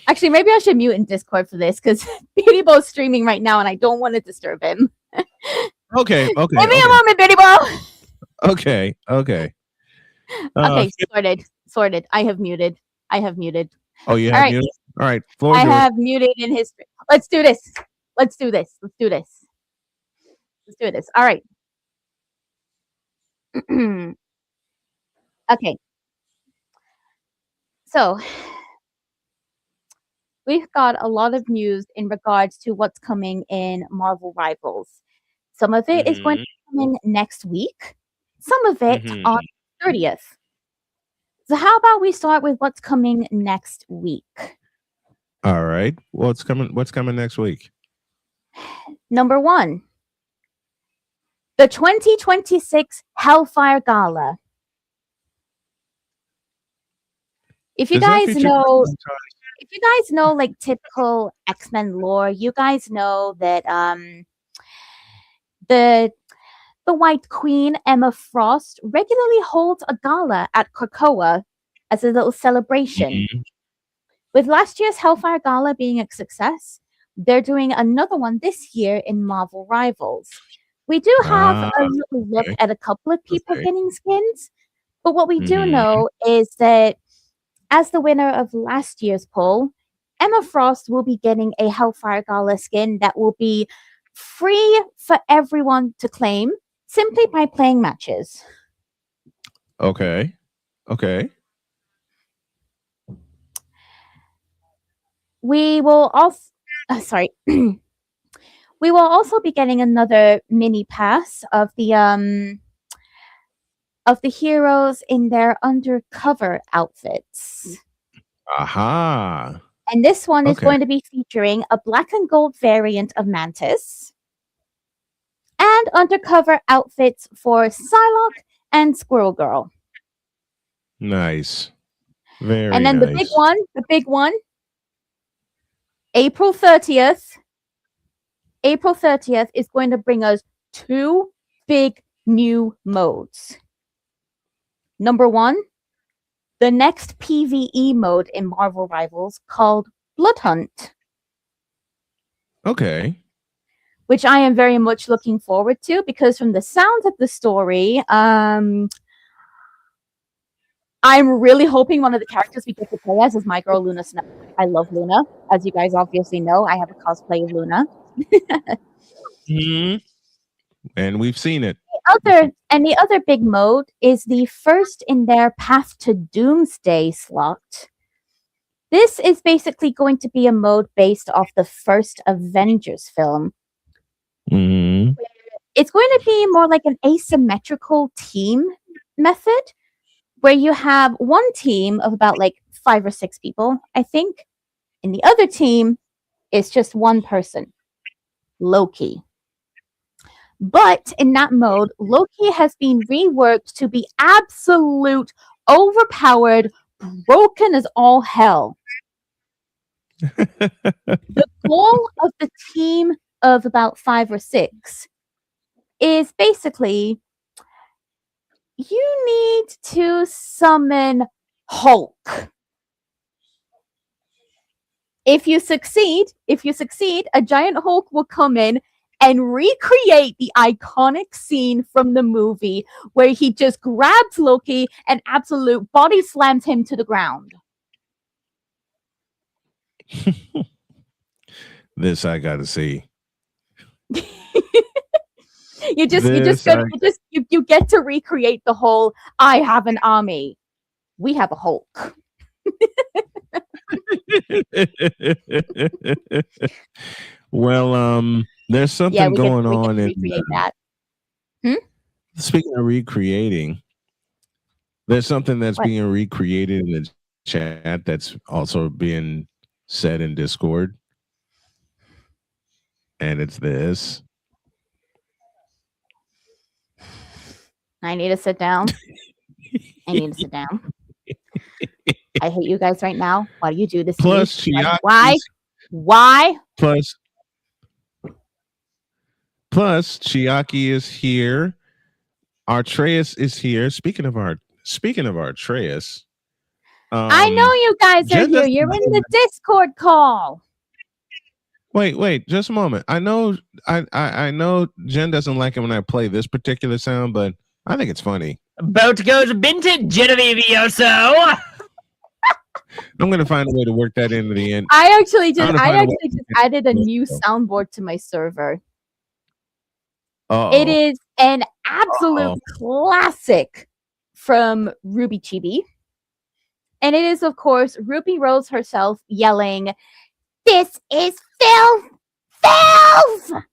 Actually, maybe I should mute in Discord for this because Bitty Bo's streaming right now and I don't want to disturb him. Okay. Give me a moment, Bitty Bo. Okay. Okay. Okay, sorted. I have muted. Oh, you All have right. muted? All right. Floor is I yours. have muted in his. Let's do this. All right. Okay. So we've got a lot of news in regards to what's coming in Marvel Rivals. Some of it is going to be coming next week. Some of it on the 30th. So how about we start with what's coming next week? All right. What's coming next week? Number 1, the 2026 Hellfire Gala. If you guys know like typical X-Men lore, you guys know that the White Queen, Emma Frost, regularly holds a gala at Krakoa as a little celebration. With last year's Hellfire Gala being a success, they're doing another one this year in Marvel Rivals. We do have a little look at a couple of people getting skins, but what we do know is that as the winner of last year's poll, Emma Frost will be getting a Hellfire Gala skin that will be free for everyone to claim simply by playing matches. Okay. We will also, sorry, we will also be getting another mini pass of the heroes in their undercover outfits. Aha. And this one is Okay. going to be featuring a black and gold variant of Mantis and undercover outfits for Psylocke and Squirrel Girl. Nice. Very And then nice. the big one, April 30th. April 30th is going to bring us 2 big new modes. Number 1, the next PvE mode in Marvel Rivals called Blood Hunt. Okay. Which I am very much looking forward to, because from the sounds of the story, I'm really hoping one of the characters we get to play as is my girl Luna Snow. I love Luna. As you guys obviously know, I have a cosplay of Luna. Mm-hmm. And we've seen it. The other big mode is the first in their Path to Doomsday slot. This is basically going to be a mode based off the first Avengers film. Mm-hmm. It's going to be more like an asymmetrical team method, where you have one team of about like 5 or 6 people, I think, and the other team is just one person, Loki. But in that mode, Loki has been reworked to be absolute, overpowered, broken as all hell. The goal of the team of about 5 or 6 is basically you need to summon Hulk. If you succeed, a giant Hulk will come in and recreate the iconic scene from the movie where he just grabs Loki and absolute body slams him to the ground. This I gotta see. You get to recreate the whole I have an army. We have a Hulk. Well, there's something going on in that. Speaking of recreating, there's something that's being recreated in the chat that's also being said in Discord. And it's this. I need to sit down. I hate you guys right now. Why do you do this to me? Why? Plus, Chiaki is here. Artreus is here. Speaking of Artreus, I know you guys are here. You're in the Discord call. Wait, just a moment. I know Jen doesn't like it when I play this particular sound, but I think it's funny. Boat goes vintage, Genevieve so. I'm gonna find a way to work that into the end. I actually just added a new soundboard to my server. It is an absolute classic from Ruby Chibi. And it is, of course, Ruby Rose herself yelling, "This is filth! Filth!"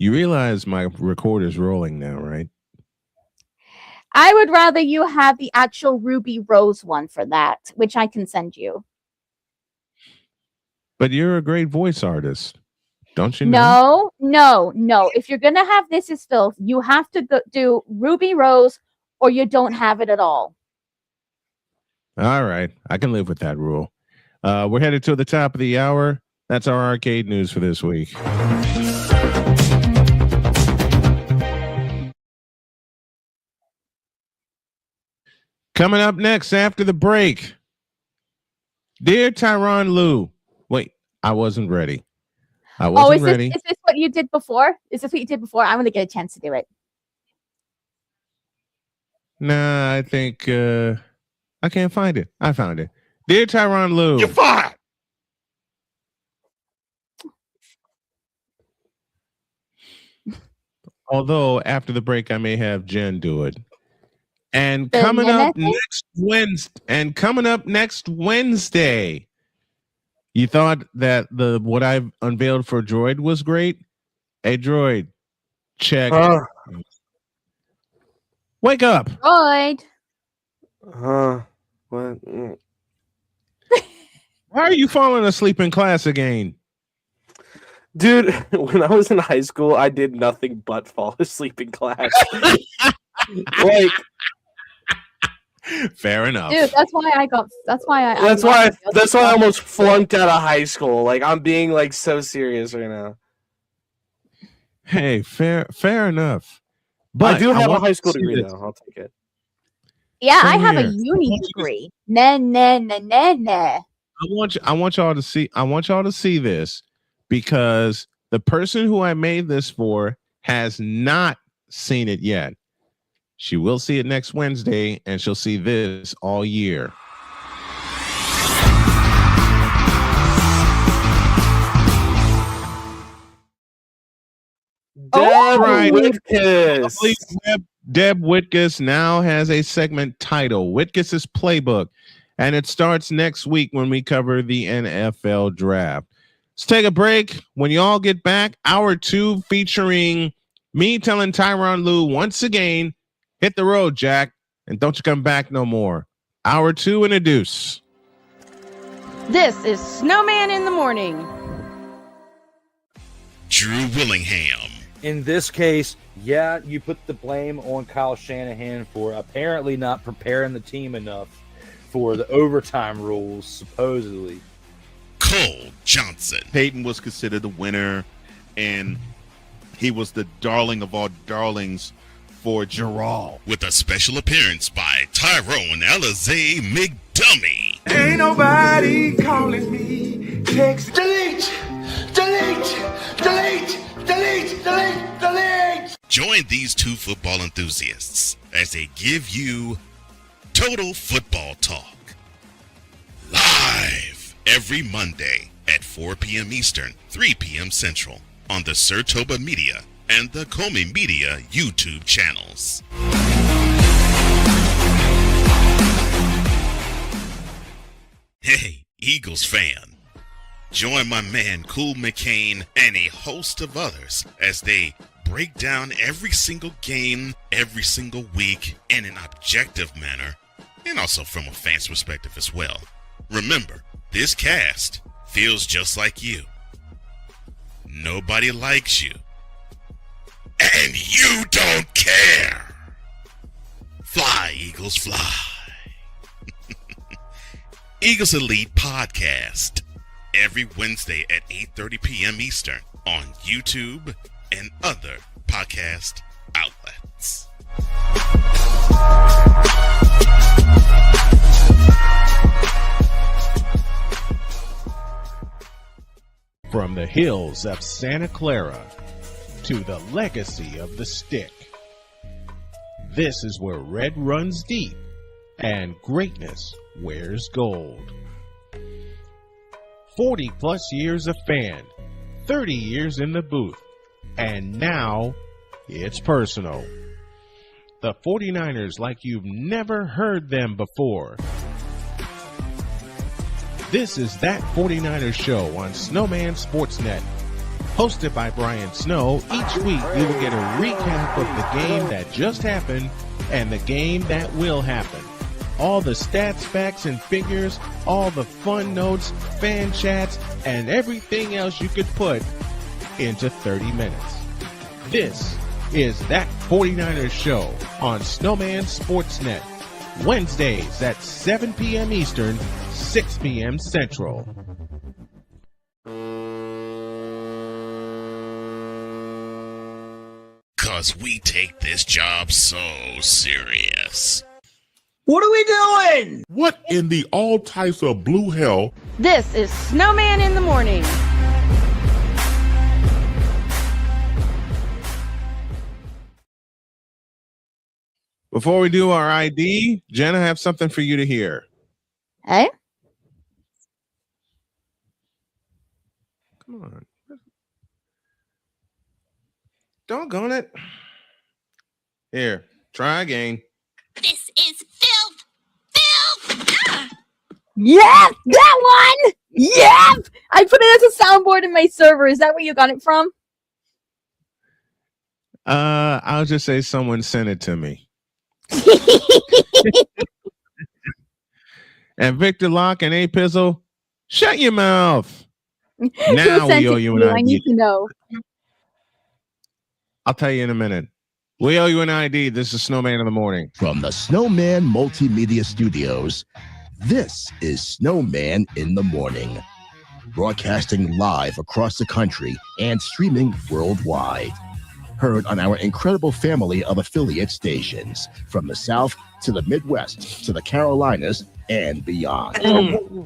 You realize my recorder's rolling now, right? I would rather you have the actual Ruby Rose one for that, which I can send you. But you're a great voice artist. Don't you know? No. If you're going to have This Is Filth, you have to do Ruby Rose or you don't have it at all. All right. I can live with that rule. We're headed to the top of the hour. That's our arcade news for this week. Coming up next after the break. Dear Tyronn Lue. Wait, I wasn't ready. I wasn't ready. Is this what you did before? I'm going to get a chance to do it. Nah, I think I can't find it. I found it. Dear Tyronn Lue. You're fired. Although after the break, I may have Jen do it. And coming up next Wednesday, you thought that what I've unveiled for Droid was great? Hey, Droid, check. Wake up. Droid. What? Why are you falling asleep in class again? Dude, when I was in high school, I did nothing but fall asleep in class. Like, fair enough. Dude, that's why I almost flunked out of high school. Like, I'm being like so serious right now. Hey, fair enough. But I do have a high school degree though. I'll take it. Yeah, I Same have a here. uni degree. Nah. I want y'all to see this, because the person who I made this for has not seen it yet. She will see it next Wednesday, and she'll see this all year. Deb Whitkus now has a segment titled Whitkus's Playbook, and it starts next week when we cover the NFL draft. Let's take a break. When you all get back, hour 2 featuring me telling Tyronn Lue once again, hit the road, Jack, and don't you come back no more. Hour 2 in a deuce. This is Snowman in the Morning. Drew Willingham. In this case, yeah, you put the blame on Kyle Shanahan for apparently not preparing the team enough for the overtime rules, supposedly. Cole Johnson. Peyton was considered the winner, and he was the darling of all darlings for Gerald. With a special appearance by Tyrone Alizé McDummy. Ain't nobody calling me. Text delete. Join these two football enthusiasts as they give you Total Football Talk. Live every Monday at 4 p.m. Eastern, 3 p.m. Central on the Sertoba Media and the Comey Media YouTube channels. Hey, Eagles fan. Join my man Cool McCain and a host of others as they break down every single game, every single week in an objective manner, and also from a fan's perspective as well. Remember, this cast feels just like you. Nobody likes you. And you don't care. Fly, Eagles, fly. Eagles Elite Podcast. Every Wednesday at 8:30 p.m. Eastern on YouTube and other podcast outlets. From the hills of Santa Clara to the legacy of the stick, this is where red runs deep and greatness wears gold. 40 plus years of fan, 30 years in the booth, and now it's personal. The 49ers like you've never heard them before. This is That 49ers Show on Snowman Sportsnet. Hosted by Brian Snow, each week you will get a recap of the game that just happened and the game that will happen. All the stats, facts, and figures, all the fun notes, fan chats, and everything else you could put into 30 minutes. This is That 49ers Show on Snowman Sportsnet. Wednesdays at 7 p.m. Eastern, 6 p.m. Central. Cause we take this job so serious. What are we doing? What in the all types of blue hell? This is Snowman in the Morning. Before we do our ID, Jen, I have something for you to hear. Hey? Come on. Doggone it. Here, try again. This is filth! Filth! Ah! Yep, that one. Yep, I put it as a soundboard in my server. Is that where you got it from? I'll just say someone sent it to me. And Victor Locke and A Pizzle, shut your mouth. Now we owe you an ID. I need to know. I'll tell you in a minute. We owe you an ID. This is Snowman in the Morning. From the Snowman Multimedia Studios, this is Snowman in the Morning. Broadcasting live across the country and streaming worldwide. Heard on our incredible family of affiliate stations, from the South to the Midwest to the Carolinas and beyond.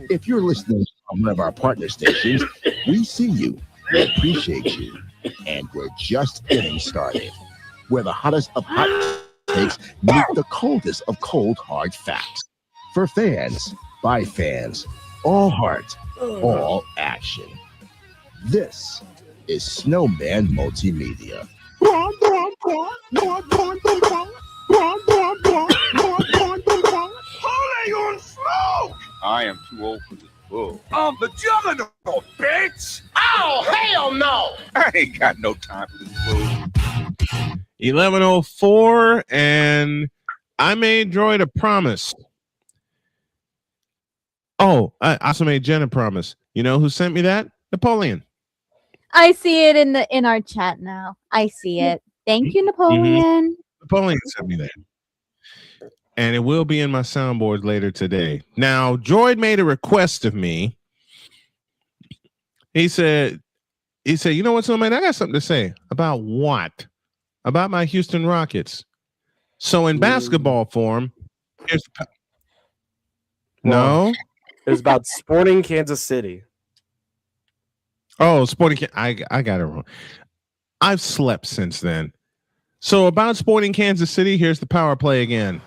If you're listening on one of our partner stations, we see you, we appreciate you, and we're just getting started. Where the hottest of hot takes meet the coldest of cold hard facts. For fans, by fans, all heart, all action. This is Snowman Multimedia. I am too old for this bull. I'm the juggernaut, bitch! Oh, hell no! I ain't got no time for this bull. 11:04, and I made Droid a promise. Oh, I also made Jen a promise. You know who sent me that? Napoleon. I see it in our chat now. I see it. Thank you, Napoleon. Napoleon sent me that. And it will be in my soundboard later today. Now, Droid made a request of me. He said, you know what, Snowman? I got something to say. About what? About my Houston Rockets. So in basketball form, here's the no. It was about Sporting Kansas City. Oh, Sporting. I got it wrong. I've slept since then. So about Sporting Kansas City, here's the power play again.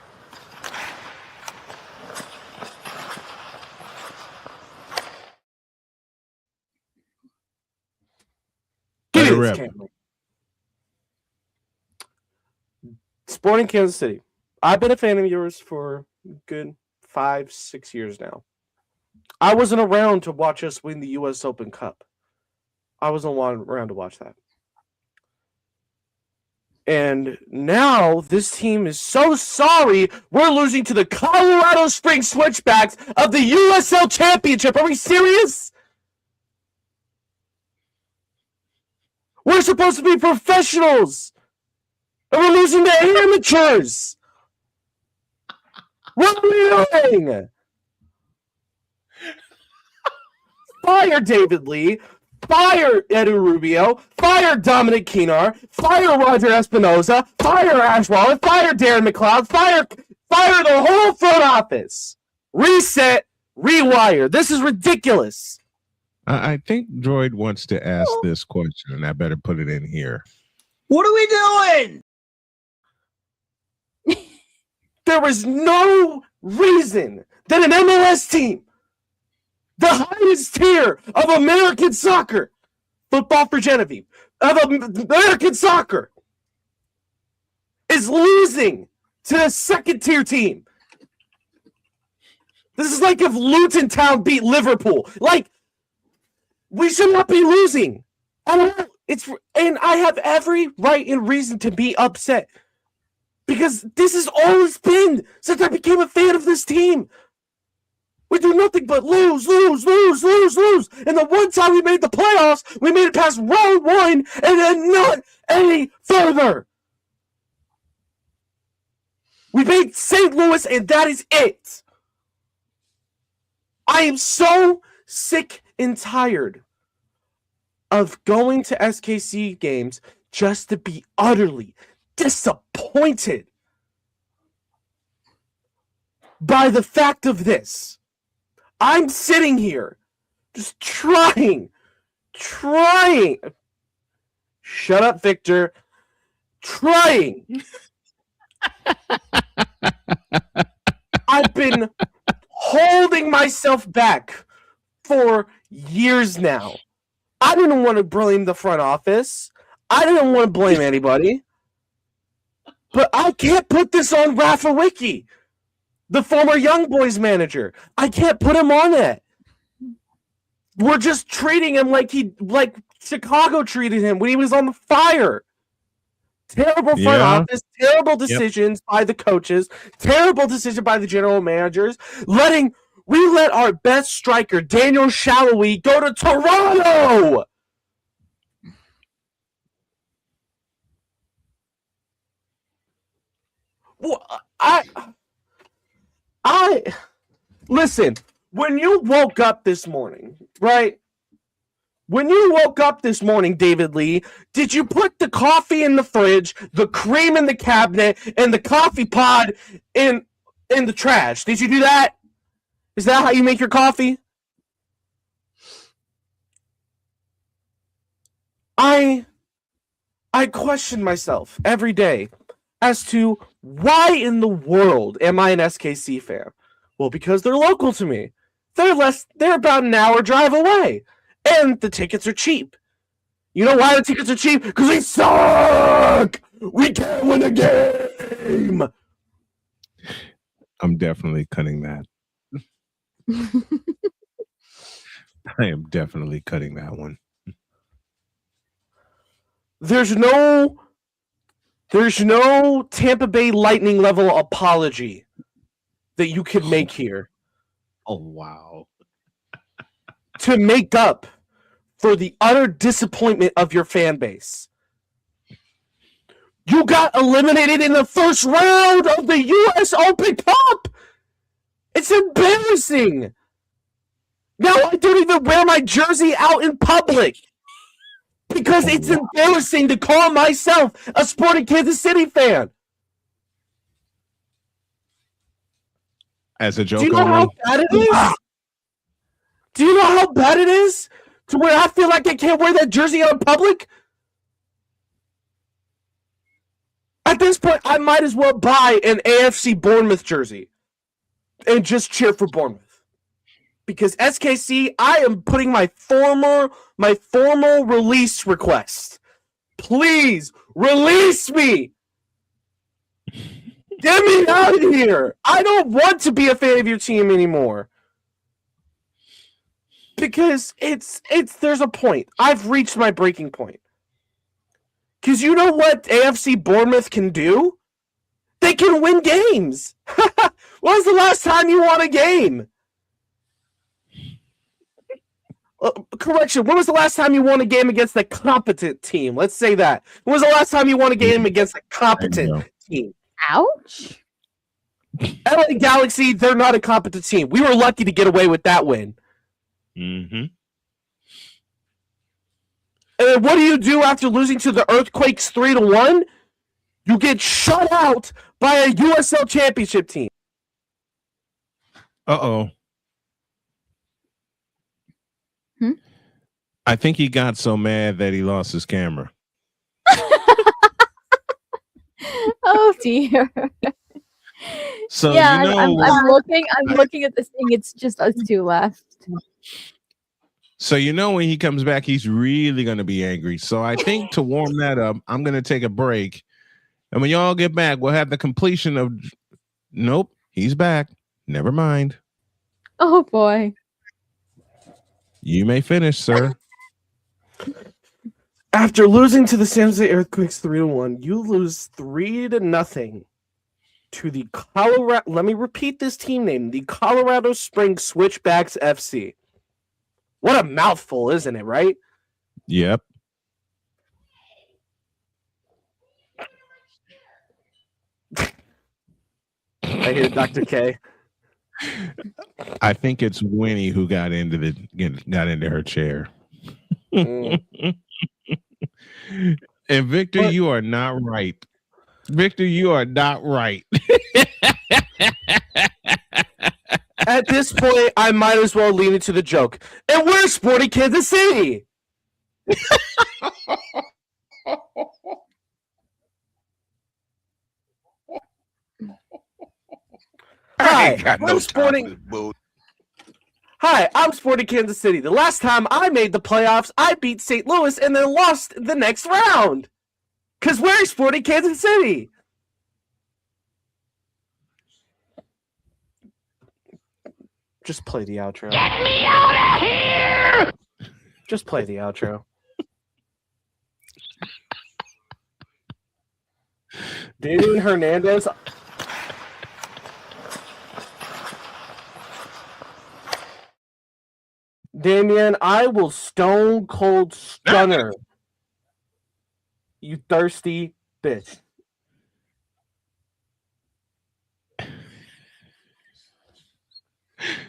Give me this camera. Sporting Kansas City. I've been a fan of yours for a good 5-6 years now. I wasn't around to watch us win the U.S. Open Cup. I wasn't around to watch that. And now this team is so sorry we're losing to the Colorado Springs Switchbacks of the USL Championship. Are we serious? We're supposed to be professionals. And we're losing to amateurs. What are we doing? Fire David Lee. Fire Edu Rubio. Fire Dominic Keenar. Fire Roger Espinoza. Fire Ash Waller. Fire Darren McLeod. Fire the whole front office. Reset. Rewire. This is ridiculous. I think Droid wants to ask this question, and I better put it in here. What are we doing? There was no reason that an MLS team, the highest tier of American soccer, football for Genevieve, of American soccer, is losing to a second tier team. This is like if Luton Town beat Liverpool. Like, we should not be losing. And I have every right and reason to be upset. Because this has always been since I became a fan of this team. We do nothing but lose. And the one time we made the playoffs, we made it past round one and then not any further. We beat St. Louis and that is it. I am so sick and tired of going to SKC games just to be utterly disappointed by the fact of this. I'm sitting here just trying. Shut up, Victor. Trying. I've been holding myself back for years now. I didn't want to blame the front office. I didn't want to blame anybody. But I can't put this on Rafa Wiki, the former Young Boys manager. I can't put him on it. We're just treating him like Chicago treated him when he was on the fire. Terrible front office, terrible decisions by the coaches, terrible decision by the general managers. We let our best striker, Daniel Shallowy, go to Toronto. Well, I listen. When you woke up this morning, right? When you woke up this morning, David Lee, did you put the coffee in the fridge, the cream in the cabinet, and the coffee pod in the trash? Did you do that? Is that how you make your coffee? I question myself every day as to why in the world am I an SKC fan? Well, because they're local to me. They're about an hour drive away. And the tickets are cheap. You know why the tickets are cheap? Because we suck! We can't win a game! I'm definitely cutting that. I am definitely cutting that one. There's no Tampa Bay Lightning level apology that you could make here. Oh, wow. To make up for the utter disappointment of your fan base. You got eliminated in the first round of the U.S. Open Cup. It's embarrassing. Now I don't even wear my jersey out in public because it's embarrassing to call myself a Sporting Kansas City fan. As a joke, do you know how bad it is? Do you know how bad it is to where I feel like I can't wear that jersey out in public? At this point, I might as well buy an AFC Bournemouth jersey and just cheer for Bournemouth. Because SKC, I am putting my formal release request. Please release me. Get me out of here. I don't want to be a fan of your team anymore. Because there's a point. I've reached my breaking point. Because you know what AFC Bournemouth can do? They can win games. When was the last time you won a game? Correction, when was the last time you won a game against a competent team? Let's say that. When was the last time you won a game against a competent team? Ouch. LA Galaxy, they're not a competent team. We were lucky to get away with that win. Mm-hmm. And what do you do after losing to the Earthquakes 3-1? You get shut out by a USL championship team. Uh-oh. I think he got so mad that he lost his camera. Oh dear. So yeah, you know, I'm looking at this thing. It's just us two left. So you know when he comes back, he's really going to be angry. So I think to warm that up, I'm going to take a break. And when y'all get back, we'll have the completion of... Nope, he's back. Never mind. Oh, boy. You may finish, sir. After losing to the San Jose Earthquakes 3-1, you lose 3-0 to the Colorado... Let me repeat this team name. The Colorado Springs Switchbacks FC. What a mouthful, isn't it, right? Yep. I hear Dr. K. I think it's Winnie who got into her chair. And Victor, you are not right. Victor, you are not right. At this point, I might as well lean into the joke. And we're Sporting Kansas City. Hi, I'm Sporting. Hi, I'm Sporting Kansas City. The last time I made the playoffs, I beat St. Louis and then lost the next round. Because we're Sporting Kansas City. Just play the outro. Get me out of here! Just play the outro. Damian Hernandez. Damian, I will stone cold stunner. You thirsty bitch.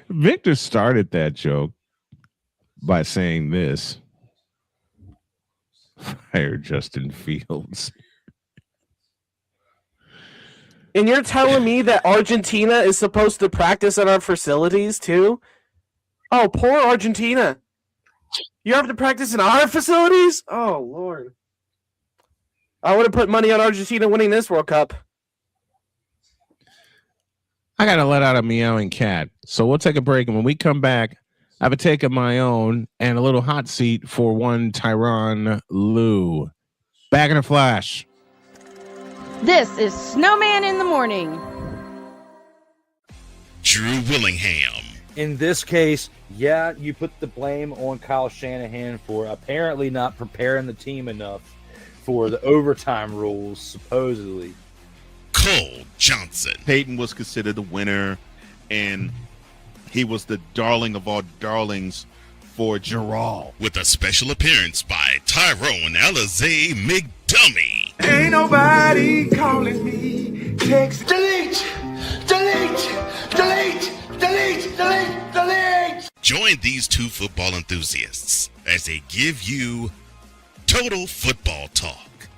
Victor started that joke by saying this. Fire Justin Fields. And you're telling me that Argentina is supposed to practice at our facilities too? Oh, poor Argentina. You have to practice in our facilities? Oh, Lord. I would have put money on Argentina winning this World Cup. I got to let out a meowing cat. So we'll take a break. And when we come back, I have a take of my own and a little hot seat for one Tyronn Lue. Back in a flash. This is Snowman in the Morning. Drew Willingham. In this case, yeah, you put the blame on Kyle Shanahan for apparently not preparing the team enough for the overtime rules, supposedly. Cole Johnson. Peyton was considered the winner, and he was the darling of all darlings for Jarrell. With a special appearance by Tyrone Alizé McDummy. Ain't nobody calling me. Text delete, delete, delete, delete, delete, delete. Join these two football enthusiasts as they give you Total Football Talk.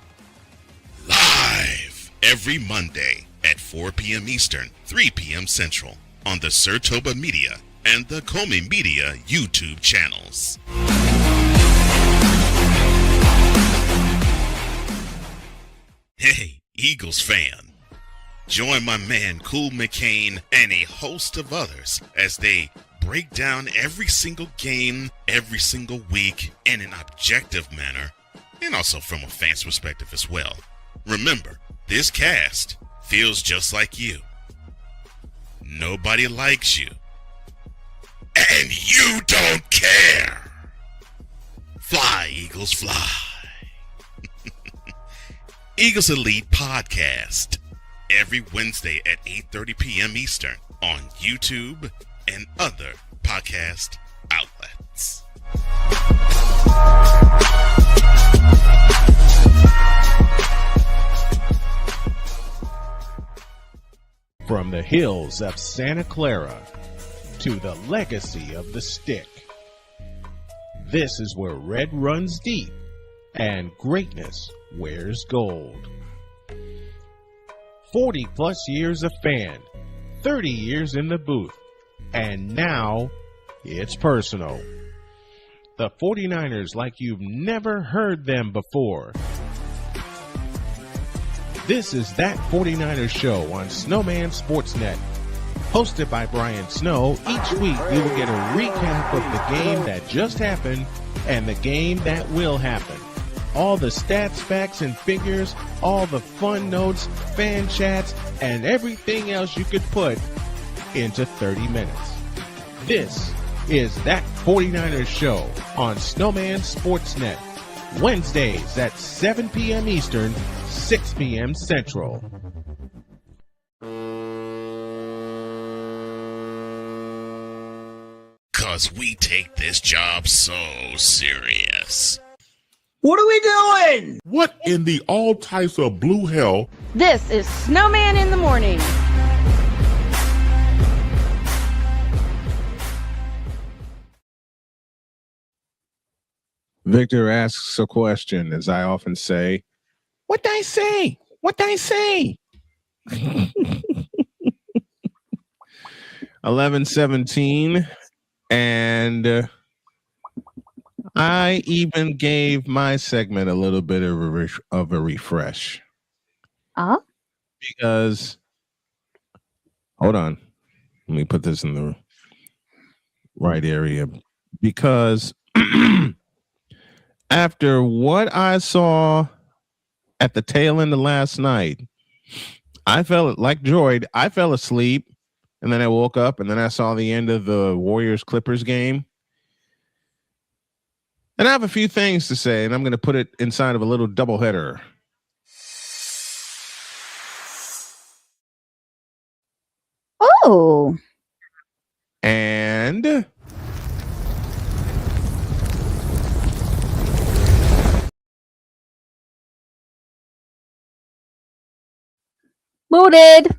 Live every Monday at 4 p.m. Eastern, 3 p.m. Central on the Sertoba Media and the Comey Media YouTube channels. Hey, Eagles fan. Join my man Cool McCain and a host of others as they break down every single game, every single week in an objective manner, and also from a fan's perspective as well. Remember, this cast feels just like you. Nobody likes you. And you don't care. Fly, Eagles, fly. Eagles Elite Podcast. Every Wednesday at 8:30 p.m. Eastern on YouTube and other podcast outlets. From the hills of Santa Clara to the legacy of the stick, this is where red runs deep and greatness wears gold. 40 plus years of fan, 30 years in the booth, and now it's personal. The 49ers like you've never heard them before. This is That 49ers Show on Snowman Sportsnet. Hosted by Brian Snow, each week you will get a recap of the game that just happened and the game that will happen. All the stats, facts, and figures, all the fun notes, fan chats, and everything else you could put into 30 minutes. This is That 49ers Show on Snowman Sportsnet. Wednesdays at 7 p.m. Eastern, 6 p.m. Central. Cause we take this job so serious. What are we doing? What in the all types of blue hell? This is Snowman in the Morning. Victor asks a question, as I often say. What'd I say? What'd I say? 11:17, and I even gave my segment a little bit of a refresh. Because, hold on, let me put this in the right area. Because after what I saw at the tail end of last night, I felt like Droidd. I fell asleep And then I woke up and then I saw the end of the Warriors-Clippers game. And I have a few things to say, and I'm going to put it inside of a little doubleheader. Oh. And Booted.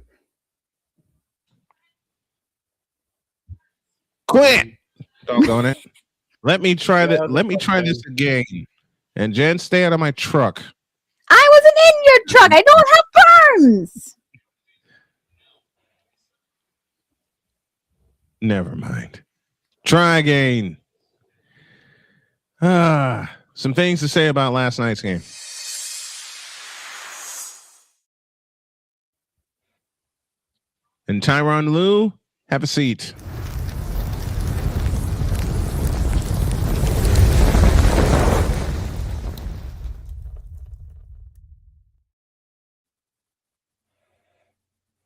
quit. Doggone it. Let me try that. Let me try this again. And Jen, stay out of my truck. I wasn't in your truck. I don't have burns. Never mind. Try again. Some things to say about last night's game. And Tyronn Lue, have a seat.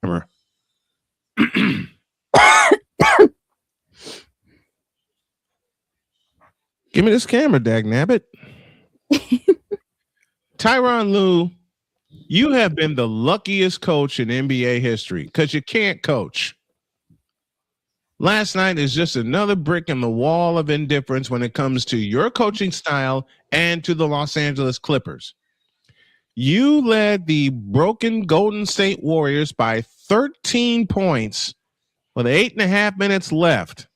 Remember. Give me this camera, dagnabbit. Tyronn Lue, you have been the luckiest coach in NBA history because you can't coach. Last night is just another brick in the wall of indifference when it comes to your coaching style and to the Los Angeles Clippers. You led the broken Golden State Warriors by 13 points with 8.5 minutes left.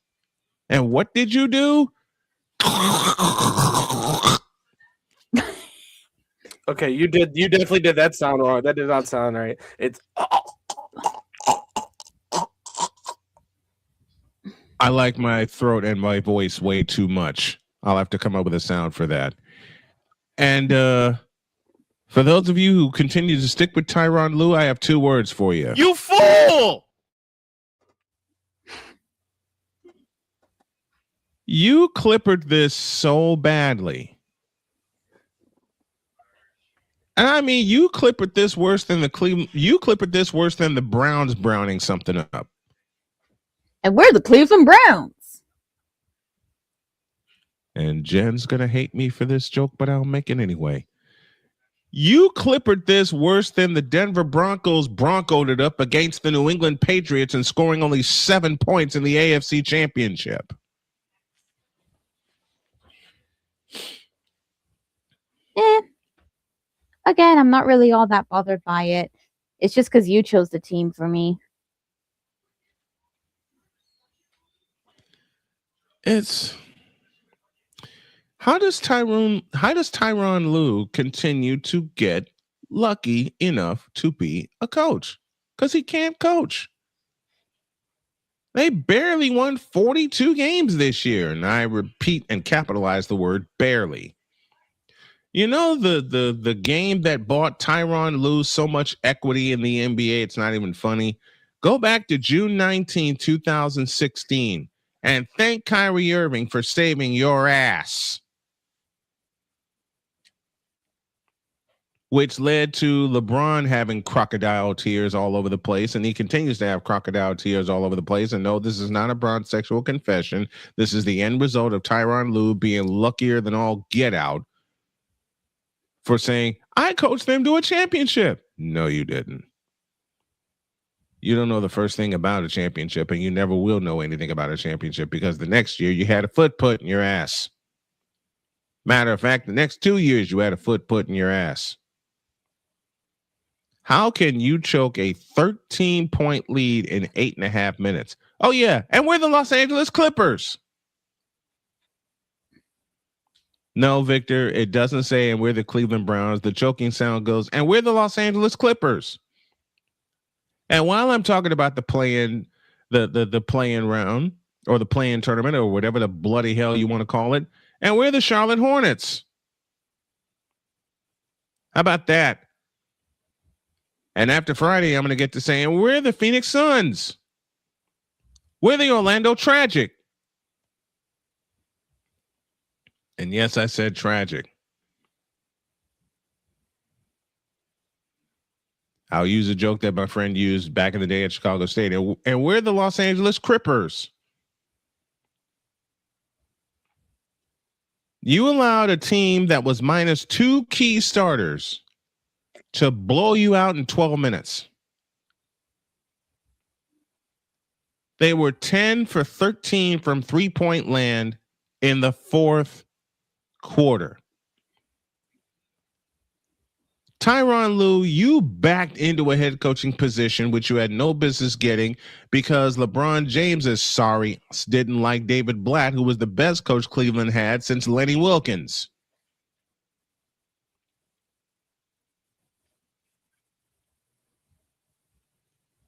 And what did you do? Okay, you definitely did that sound wrong. That did not sound right. It's I like my throat and my voice way too much. I'll have to come up with a sound for that. And for those of you who continue to stick with Tyronn Lue, I have 2 words for you. You fool! You clippered this so badly. And I mean, you clippered this worse than the Cleveland. You clippered this worse than the Browns browning something up. And we're the Cleveland Browns. And Jen's going to hate me for this joke, but I'll make it anyway. You clippered this worse than the Denver Broncos broncoed it up against the New England Patriots and scoring only 7 points in the AFC Championship. Again, I'm not really all that bothered by it. It's just because you chose the team for me. It's how does Tyronn Lue continue to get lucky enough to be a coach? Because he can't coach. They barely won 42 games this year, and I repeat and capitalize the word barely. You know, the game that bought Tyronn Lue so much equity in the NBA, it's not even funny. Go back to June 19, 2016, and thank Kyrie Irving for saving your ass. Which led to LeBron having crocodile tears all over the place, and he continues to have crocodile tears all over the place. And no, this is not a broad sexual confession. This is the end result of Tyronn Lue being luckier than all get out for saying, I coached them to a championship. No, you didn't. You don't know the first thing about a championship, and you never will know anything about a championship because the next year you had a foot put in your ass. Matter of fact, the next 2 years you had a foot put in your ass. How can you choke a 13-point lead in 8.5 minutes? Oh, yeah. And we're the Los Angeles Clippers. No, Victor, it doesn't say, and we're the Cleveland Browns. The choking sound goes, and we're the Los Angeles Clippers. And while I'm talking about the play-in, the play-in round or the play-in tournament or whatever the bloody hell you want to call it, and we're the Charlotte Hornets. How about that? And after Friday, I'm going to get to saying we're the Phoenix Suns. We're the Orlando Tragic. And yes, I said tragic. I'll use a joke that my friend used back in the day at Chicago State. And we're the Los Angeles Crippers. You allowed a team that was minus 2 key starters to blow you out in 12 minutes. They were 10 for 13 from three-point land in the fourth quarter. Tyronn Lue, you backed into a head coaching position, which you had no business getting because LeBron James is sorry, didn't like David Blatt, who was the best coach Cleveland had since Lenny Wilkins.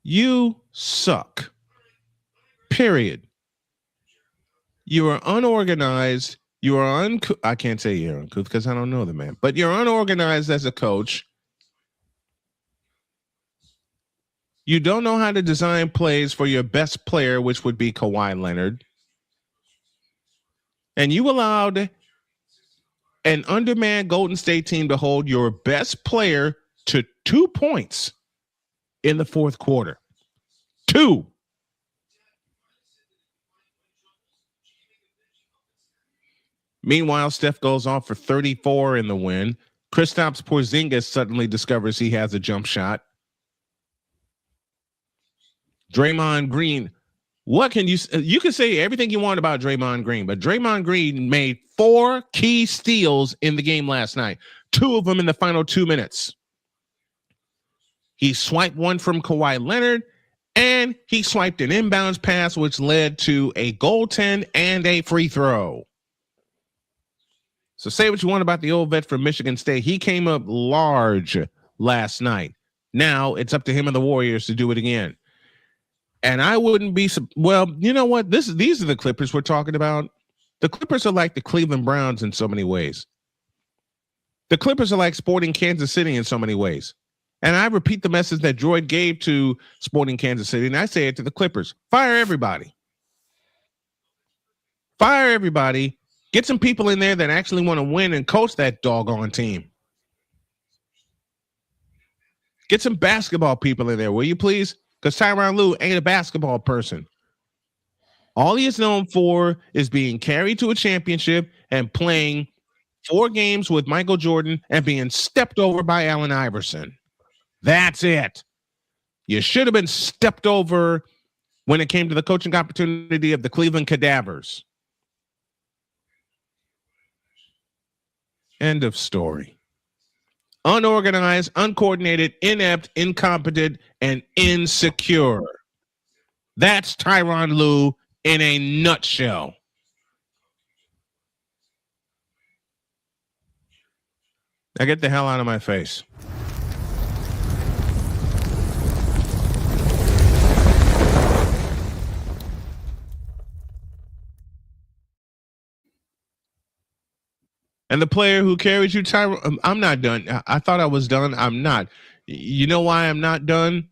You suck. Period. You are unorganized. You are I can't say you're uncouth because I don't know the man, but you're unorganized as a coach. You don't know how to design plays for your best player, which would be Kawhi Leonard. And you allowed an undermanned Golden State team to hold your best player to 2 points in the fourth quarter. 2. Meanwhile, Steph goes off for 34 in the win. Kristaps Porzingis suddenly discovers he has a jump shot. Draymond Green, what can you can say everything you want about Draymond Green, but Draymond Green made 4 key steals in the game last night, 2 of them in the final 2 minutes. He swiped one from Kawhi Leonard, and he swiped an inbounds pass, which led to a goaltend and a free throw. So say what you want about the old vet from Michigan State. He came up large last night. Now it's up to him and the Warriors to do it again. And I wouldn't be, well, you know what? These are the Clippers we're talking about. The Clippers are like the Cleveland Browns in so many ways. The Clippers are like Sporting Kansas City in so many ways. And I repeat the message that Droidd gave to Sporting Kansas City, and I say it to the Clippers. Fire everybody. Fire everybody. Get some people in there that actually want to win and coach that doggone team. Get some basketball people in there, will you please? Because Tyronn Lue ain't a basketball person. All he is known for is being carried to a championship and playing 4 games with Michael Jordan and being stepped over by Allen Iverson. That's it. You should have been stepped over when it came to the coaching opportunity of the Cleveland Cadavers. End of story. Unorganized, uncoordinated, inept, incompetent, and insecure. That's Tyronn Lue in a nutshell. Now get the hell out of my face. And the player who carries you, Tyronn, I'm not done. I thought I was done. I'm not. You know why I'm not done?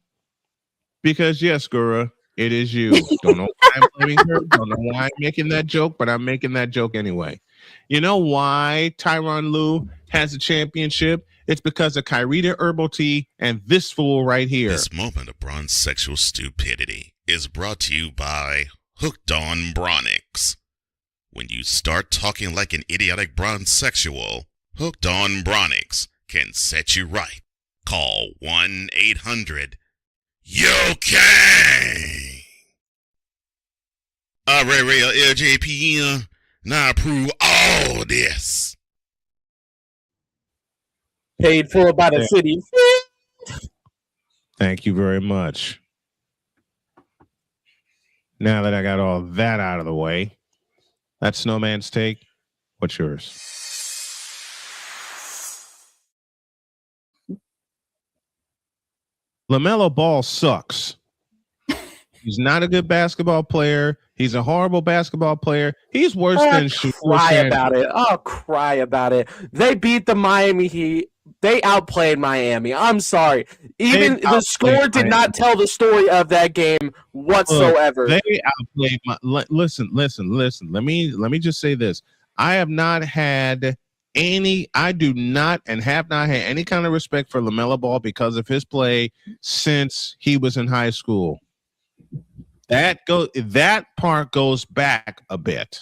Because yes, Gura, it is you. Don't know why I'm blaming her. Don't know why I'm making that joke, but I'm making that joke anyway. You know why Tyronn Lue has a championship? It's because of Kyrita Herbal Tea and this fool right here. This moment of bronze sexual stupidity is brought to you by Hooked on Bronix. When you start talking like an idiotic bronze sexual, Hooked on Bronix can set you right. Call 1-800-YOKAY. Real LJPN, now approve all this. Paid for by the city. Thank you very much. Now that I got all that out of the way, that's Snowman's take. What's yours? LaMelo Ball sucks. He's not a good basketball player. He's a horrible basketball player. He's worse than cry about it. Oh, cry about it. They beat the Miami Heat. They outplayed Miami. I'm sorry. Even the score did not tell the story of that game whatsoever. Look, they outplayed listen. Let me just say this. I have not had I do not and have not had any kind of respect for LaMelo Ball because of his play since he was in high school. That part goes back a bit.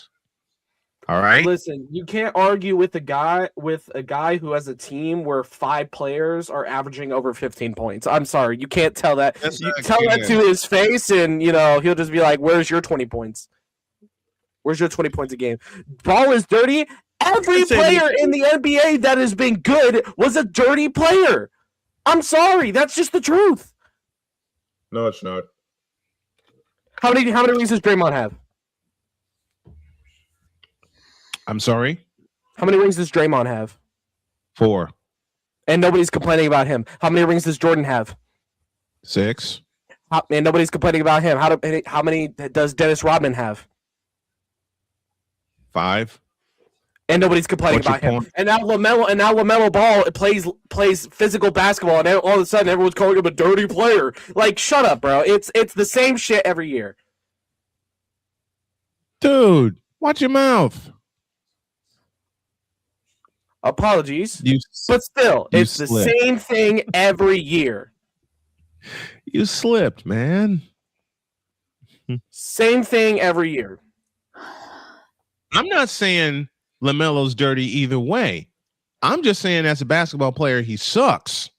All right. Listen, you can't argue with a guy who has a team where 5 players are averaging over 15 points. I'm sorry, you can't tell that. You tell that to his face, and he'll just be like, "Where's your 20 points? Where's your 20 points a game?" Ball is dirty. Every player in the NBA that has been good was a dirty player. I'm sorry, that's just the truth. No, it's not. How many rings does Draymond have? I'm sorry? How many rings does Draymond have? 4. And nobody's complaining about him. How many rings does Jordan have? 6. And nobody's complaining about him. How many does Dennis Rodman have? 5. And nobody's complaining about him. And now LaMelo Ball plays physical basketball, and all of a sudden everyone's calling him a dirty player. Like, shut up, bro. It's the same shit every year. Dude, watch your mouth. Apologies. But still, it's the same thing every year. You slipped, man. Same thing every year. I'm not saying LaMelo's dirty either way. I'm just saying as a basketball player, he sucks.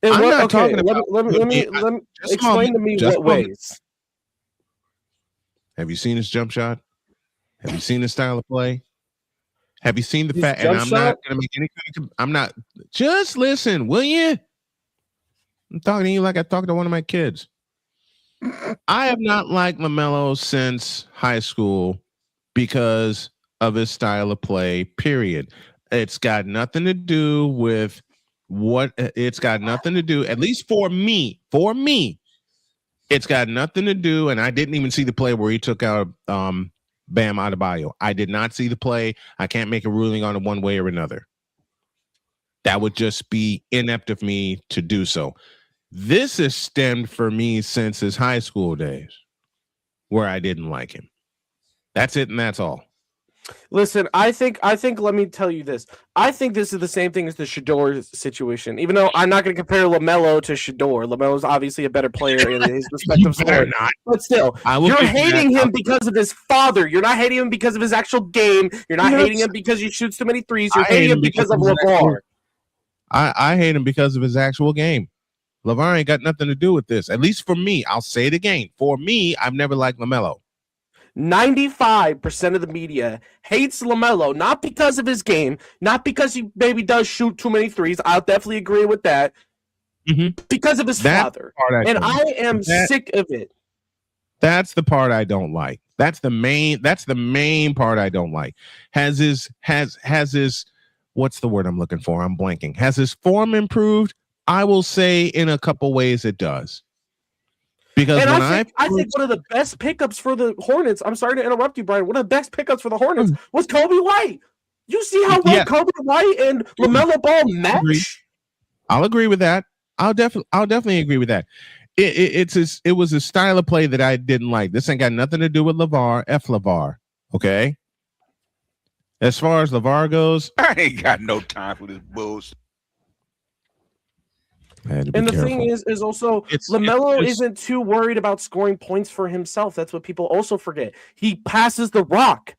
I'm not talking about. Let me explain to me what ways. Have you seen his jump shot? Have you seen his style of play? Have you seen the fact? And I'm not going to make any kind of. I'm not. Just listen, will you? I'm talking to you like I talk to one of my kids. I have not liked LaMelo since high school because of his style of play, period. It's got nothing to do with it's got nothing to do, at least for me, it's got nothing to do, and I didn't even see the play where he took out Bam Adebayo. I did not see the play. I can't make a ruling on it one way or another. That would just be inept of me to do so. This has stemmed for me since his high school days where I didn't like him. That's it, and that's all. Listen, I think. Let me tell you this. I think this is the same thing as the Shedeur situation. Even though I'm not going to compare LaMelo to Shedeur. LaMelo's obviously a better player in his respective sport. But still, you're hating him because of his father. You're not hating him because of his actual game. You're not hating him because he shoots too many threes. You're hating him because of LeVar. I hate him because of his actual game. LeVar ain't got nothing to do with this. At least for me. I'll say it again. For me, I've never liked LaMelo. 95% of the media hates LaMelo, not because of his game, not because he maybe does shoot too many threes. I'll definitely agree with that. Because of his father. And I am sick of it. That's the part I don't like. That's the main part I don't like. Has his what's the word I'm looking for? I'm blanking. Has his form improved? I will say in a couple ways it does. Because I think one of the best pickups for the Hornets, I'm sorry to interrupt you, Brian, one of the best pickups for the Hornets was Kobe White. You see how well Kobe White and LaMelo Ball match? I'll agree with that. I'll definitely agree with that. It was a style of play that I didn't like. This ain't got nothing to do with LeVar. F LeVar. Okay. As far as LeVar goes, I ain't got no time for this bullshit. And the thing is also LaMelo isn't too worried about scoring points for himself. That's what people also forget. He passes the rock.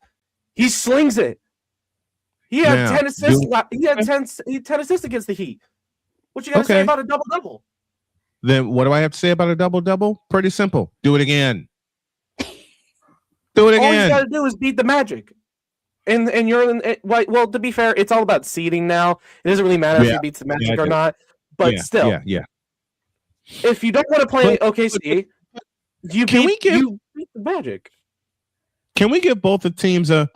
He slings it. He had 10 assists. He had 10 assists against the Heat. What you got to say about a double-double? Then what do I have to say about a double-double? Pretty simple. Do it again. Do it again. All you got to do is beat the Magic. And you're in well, to be fair, it's all about seeding now. It doesn't really matter if he beats the Magic or not. But still, if you don't want to play OKC, you beat the Magic. Can we give both the teams and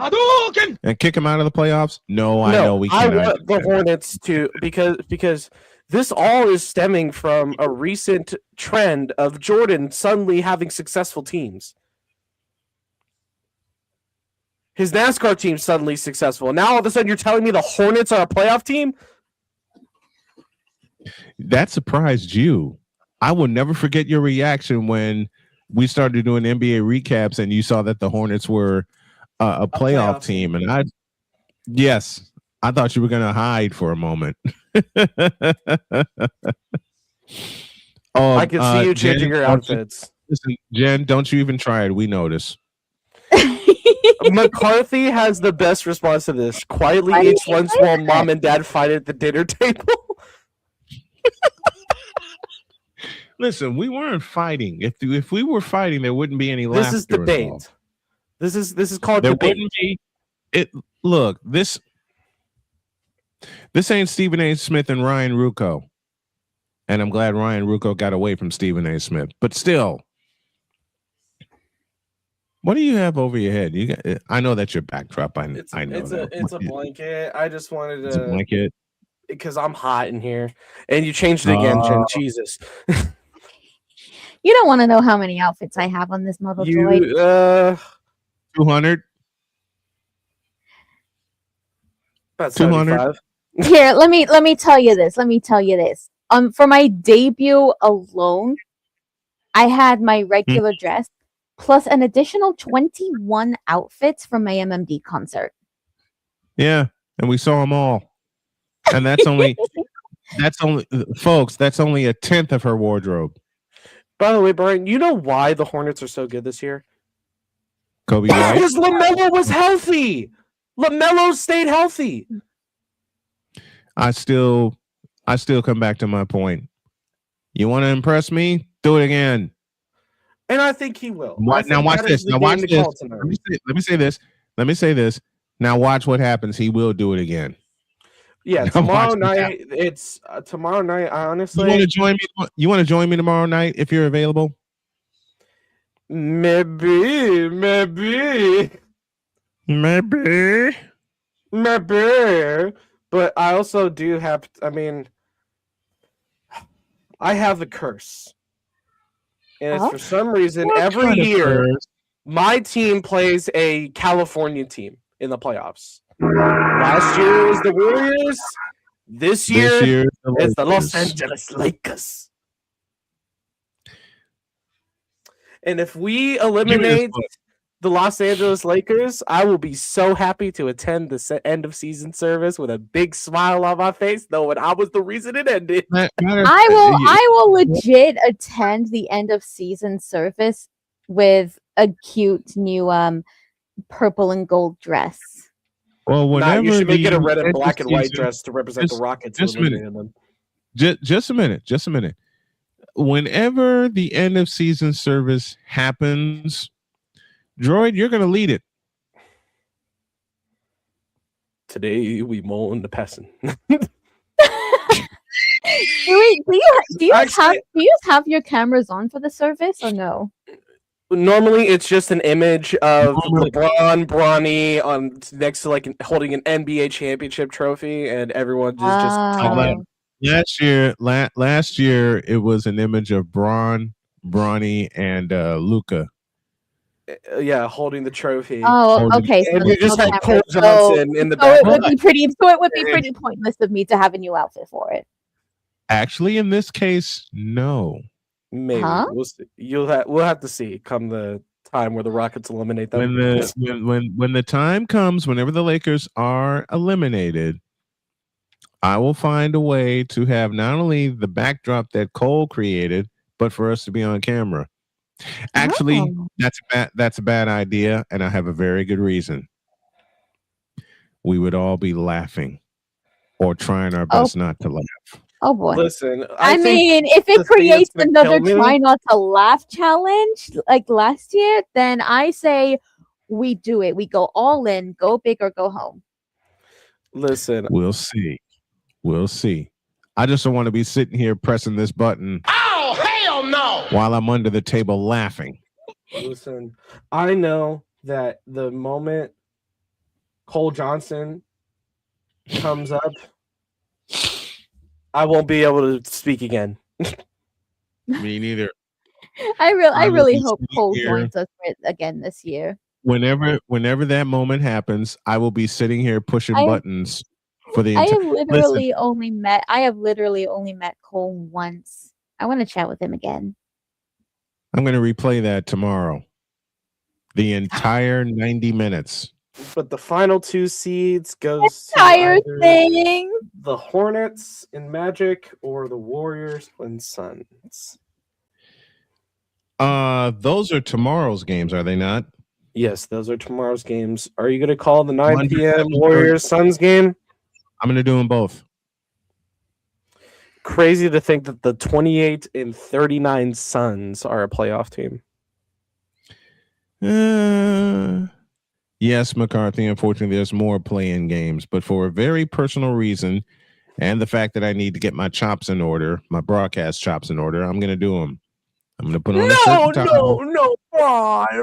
kick them out of the playoffs? No, I know we can't. I want the Hornets to because this all is stemming from a recent trend of Jordan suddenly having successful teams. His NASCAR team's suddenly successful. Now all of a sudden you're telling me the Hornets are a playoff team? That surprised you. I will never forget your reaction when we started doing NBA recaps and you saw that the Hornets were a playoff team. And Yes, I thought you were going to hide for a moment. I can see you changing your outfits. Listen, Jen, don't you even try it. We notice. McCarthy has the best response to this. Quietly eats lunch while mom and dad fight at the dinner table. Listen, we weren't fighting. If we were fighting, there wouldn't be any laughter. This is debate. Involved. This is called there debate. Wouldn't be it. Look, this ain't Stephen A. Smith and Ryan Rucco, and I'm glad Ryan Rucco got away from Stephen A. Smith. But still, what do you have over your head? You got. I know that's your backdrop. I know. It's a blanket. I just wanted to. It's a blanket. Because I'm hot in here, and you changed it again, Jen. Jesus. You don't want to know how many outfits I have on this model droid. 200. About 200. Here, let me tell you this. For my debut alone, I had my regular dress plus an additional 21 outfits from my MMD concert. Yeah, and we saw them all. And that's only folks, that's only a tenth of her wardrobe. By the way, Brian, you know why the Hornets are so good this year? Kobe White. Because LaMelo was healthy. LaMelo stayed healthy. I still come back to my point. You want to impress me? Do it again. And I think he will. Now watch this. Now watch this. Let me say this. Now watch what happens. He will do it again. Yeah, tomorrow night. It's tomorrow night. Honestly, you want to join me? You want to join me tomorrow night if you're available? Maybe. But I also do have. I mean, I have the curse, and it's for some reason every year my team plays a California team in the playoffs. Last year was the Warriors. This year it's the Los Angeles Lakers. And if we eliminate the Los Angeles Lakers, I will be so happy to attend the end of season service with a big smile on my face, knowing I was the reason it ended. I will legit attend the end of season service with a cute new purple and gold dress. Well, whenever you should make it a red and black and white dress to represent the Rockets. Just a minute. Whenever the end of season service happens, Droid, you're going to lead it. Today we mourn the passing. Do you have your cameras on for the service or no? Normally, it's just an image of LeBron, Bronny on next to holding an NBA championship trophy, and everyone just. Last year, it was an image of Bronny, and Luka. Yeah, holding the trophy. Oh, okay. And you just had Cole Johnson in the back. It would be pretty pointless of me to have a new outfit for it. Actually, in this case, no. Maybe we'll see. We'll have to see come the time where the Rockets eliminate them. When the time comes, whenever the Lakers are eliminated, I will find a way to have not only the backdrop that Cole created, but for us to be on camera. Actually, that's a bad idea, and I have a very good reason. We would all be laughing or trying our best not to laugh. Oh boy! Listen, I mean, if it creates another try not to laugh challenge like last year, then I say we do it. We go all in, go big or go home. Listen, we'll see. I just don't want to be sitting here pressing this button. Oh, hell no! While I'm under the table laughing. Listen, I know that the moment Cole Johnson comes up, I won't be able to speak again. Me neither. I really hope Cole joins us again this year. Whenever that moment happens, I will be sitting here pushing buttons for the. I have literally only met Cole once. I want to chat with him again. I'm going to replay that tomorrow. The entire 90 minutes. But the final 2 seeds goes to Entire either thing. the Hornets in Magic or the Warriors and Suns. Those are tomorrow's games, are they not? Yes, those are tomorrow's games. Are you going to call the 9 Wonder- p.m. Warriors Suns game? I'm going to do them both. Crazy to think that the 28 and 39 Suns are a playoff team. Yes, McCarthy. Unfortunately, there's more play-in games, but for a very personal reason, and the fact that I need to get my chops in order, my broadcast chops in order, I'm going to do them. I'm going to put on a certain time. No, Bron.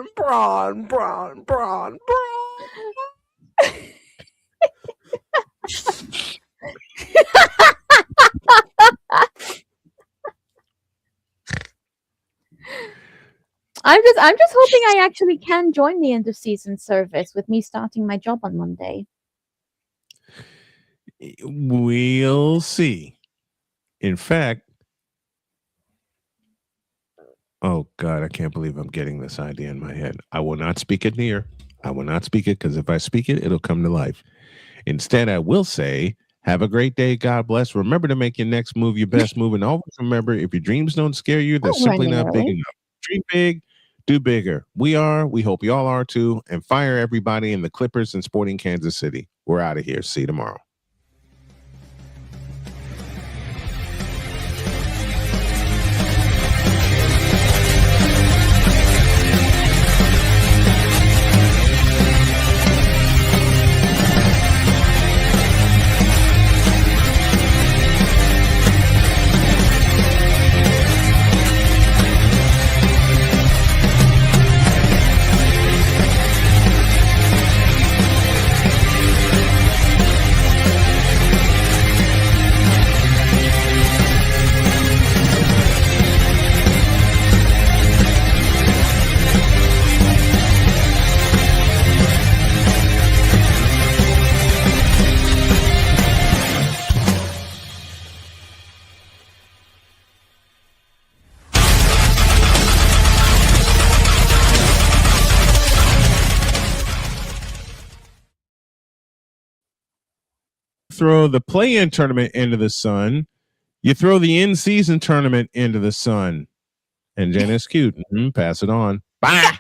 I'm just hoping I actually can join the end of season service with me starting my job on Monday. We'll see. In fact, oh God, I can't believe I'm getting this idea in my head. I will not speak it near. I will not speak it because if I speak it, it'll come to life. Instead, I will say, have a great day. God bless. Remember to make your next move your best move. And always remember, if your dreams don't scare you, they're simply not big enough. Dream big, do bigger. We hope y'all are too. And fire everybody in the Clippers and Sporting Kansas City. We're out of here. See you tomorrow. Throw the play-in tournament into the sun. You throw the in-season tournament into the sun. And Jen is cute. Pass it on. Bye.